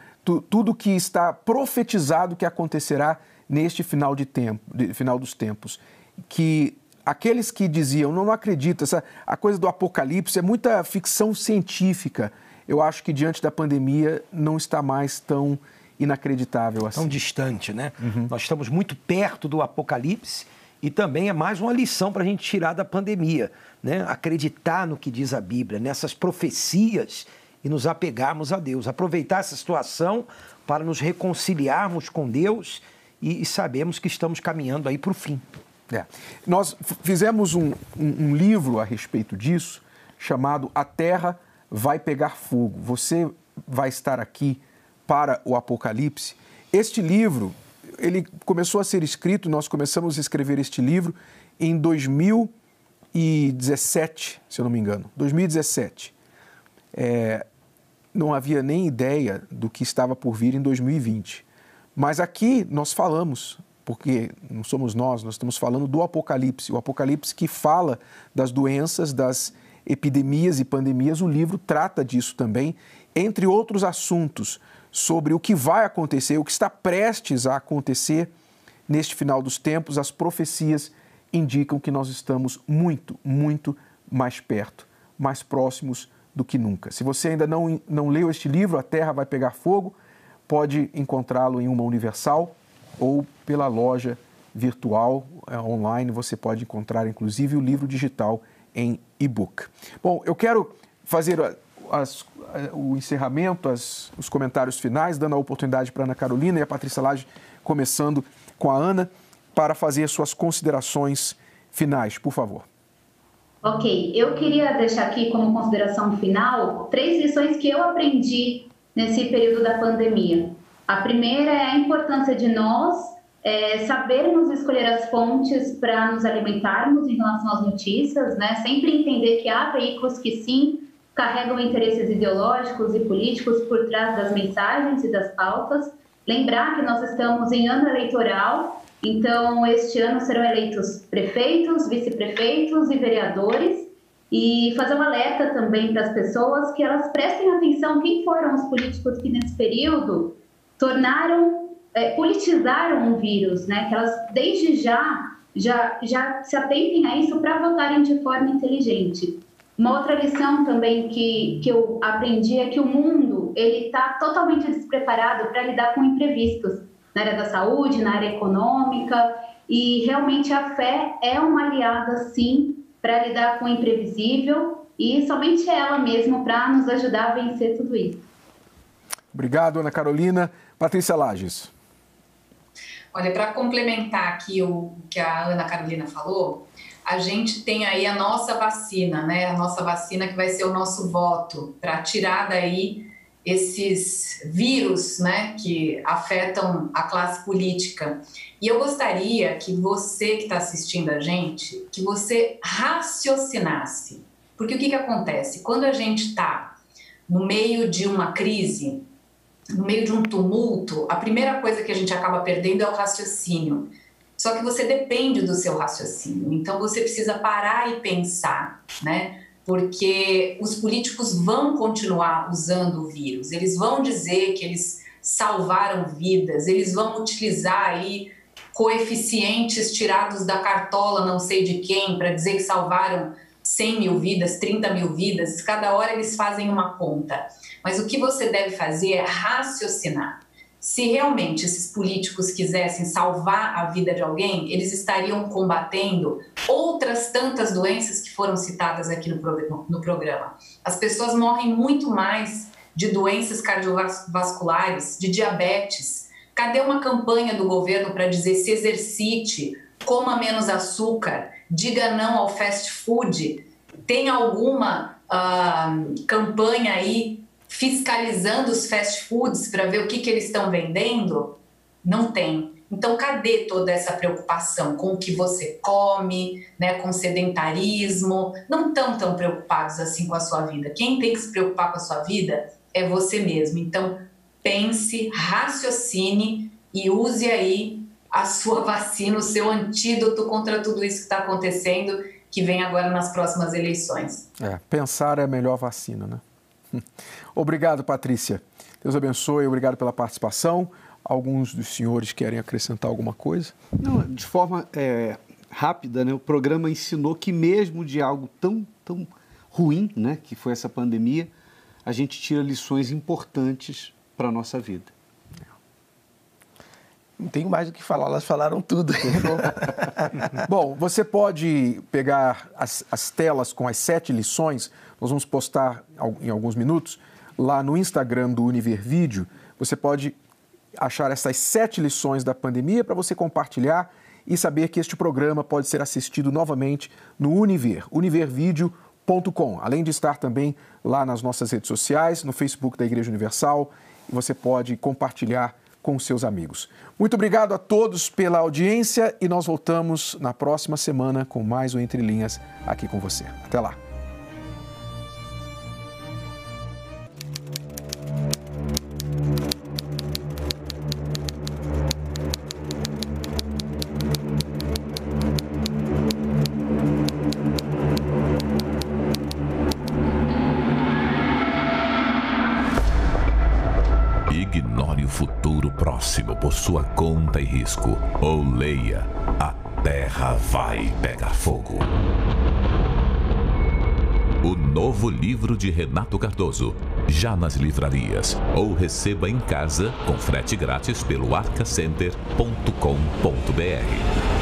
Tudo que está profetizado que acontecerá neste final dos tempos. Que aqueles que diziam, não acredito, a coisa do Apocalipse é muita ficção científica. Eu acho que diante da pandemia não está mais tão inacreditável assim. Tão distante, né? Nós estamos muito perto do Apocalipse e também é mais uma lição para a gente tirar da pandemia, né? Acreditar no que diz a Bíblia, nessas profecias e nos apegarmos a Deus. Aproveitar essa situação para nos reconciliarmos com Deus e sabemos que estamos caminhando aí para o fim. Nós fizemos um livro a respeito disso, chamado A Terra Vai Pegar Fogo. Você vai estar aqui para o Apocalipse. Este livro, ele começou a ser escrito, nós começamos a escrever este livro em 2017, se eu não me engano, 2017. Não havia nem ideia do que estava por vir em 2020. Mas aqui nós falamos, porque não somos nós estamos falando do Apocalipse. O Apocalipse que fala das doenças, das epidemias e pandemias, o livro trata disso também, entre outros assuntos, sobre o que vai acontecer, o que está prestes a acontecer neste final dos tempos. As profecias indicam que nós estamos muito, muito mais perto, mais próximos do que nunca. Se você ainda não leu este livro, A Terra Vai Pegar Fogo, pode encontrá-lo em uma Universal ou pela loja virtual, online, você pode encontrar inclusive o livro digital em e-book. Bom, eu quero fazer o encerramento, os comentários finais, dando a oportunidade para a Ana Carolina e a Patrícia Lages, começando com a Ana, para fazer suas considerações finais, por favor. Ok, eu queria deixar aqui como consideração final 3 lições que eu aprendi nesse período da pandemia. A primeira é a importância de nós sabermos escolher as fontes para nos alimentarmos em relação às notícias, né? Sempre entender que há veículos que sim carregam interesses ideológicos e políticos por trás das mensagens e das pautas. Lembrar que nós estamos em ano eleitoral, então este ano serão eleitos prefeitos, vice-prefeitos e vereadores, e fazer um alerta também para as pessoas que elas prestem atenção quem foram os políticos que nesse período politizaram o vírus, né? Que elas desde já se atentem a isso para votarem de forma inteligente. Uma outra lição também que eu aprendi é que o mundo está totalmente despreparado para lidar com imprevistos na área da saúde, na área econômica, e realmente a fé é uma aliada, sim, para lidar com o imprevisível, e somente ela mesma para nos ajudar a vencer tudo isso. Obrigado, Ana Carolina. Patrícia Lages. Olha, para complementar aqui o que a Ana Carolina falou, a gente tem aí a nossa vacina, né? A nossa vacina que vai ser o nosso voto para tirar daí esses vírus, né, que afetam a classe política. E eu gostaria que você que está assistindo a gente, que você raciocinasse. Porque o que acontece? Quando a gente está no meio de uma crise, no meio de um tumulto, a primeira coisa que a gente acaba perdendo é o raciocínio. Só que você depende do seu raciocínio, então você precisa parar e pensar, né? Porque os políticos vão continuar usando o vírus, eles vão dizer que eles salvaram vidas, eles vão utilizar aí coeficientes tirados da cartola não sei de quem para dizer que salvaram 100 mil vidas, 30 mil vidas, cada hora eles fazem uma conta. Mas o que você deve fazer é raciocinar. Se realmente esses políticos quisessem salvar a vida de alguém, eles estariam combatendo outras tantas doenças que foram citadas aqui no programa. As pessoas morrem muito mais de doenças cardiovasculares, de diabetes. Cadê uma campanha do governo para dizer se exercite, coma menos açúcar, diga não ao fast food? Tem alguma campanha aí fiscalizando os fast foods para ver o que eles estão vendendo? Não tem. Então, cadê toda essa preocupação com o que você come, né, com sedentarismo? Não estão tão preocupados assim com a sua vida. Quem tem que se preocupar com a sua vida é você mesmo. Então, pense, raciocine e use aí a sua vacina, o seu antídoto contra tudo isso que está acontecendo, que vem agora nas próximas eleições. Pensar é a melhor vacina, né? Obrigado, Patrícia. Deus abençoe, obrigado pela participação. Alguns dos senhores querem acrescentar alguma coisa? Não, de forma rápida, né? O programa ensinou que mesmo de algo tão ruim, né, que foi essa pandemia, a gente tira lições importantes para a nossa vida. Não tenho mais o que falar, elas falaram tudo. Bom, você pode pegar as telas com as 7 lições, nós vamos postar em alguns minutos, lá no Instagram do Univer Vídeo. Você pode achar essas 7 lições da pandemia para você compartilhar e saber que este programa pode ser assistido novamente no Univer, univervideo.com, além de estar também lá nas nossas redes sociais, no Facebook da Igreja Universal, e você pode compartilhar com os seus amigos. Muito obrigado a todos pela audiência e nós voltamos na próxima semana com mais um Entre Linhas aqui com você. Até lá. Ignore o futuro próximo por sua conta e risco. Ou leia: A Terra vai pegar fogo. O novo livro de Renato Cardoso, já nas livrarias. Ou receba em casa com frete grátis pelo arcacenter.com.br.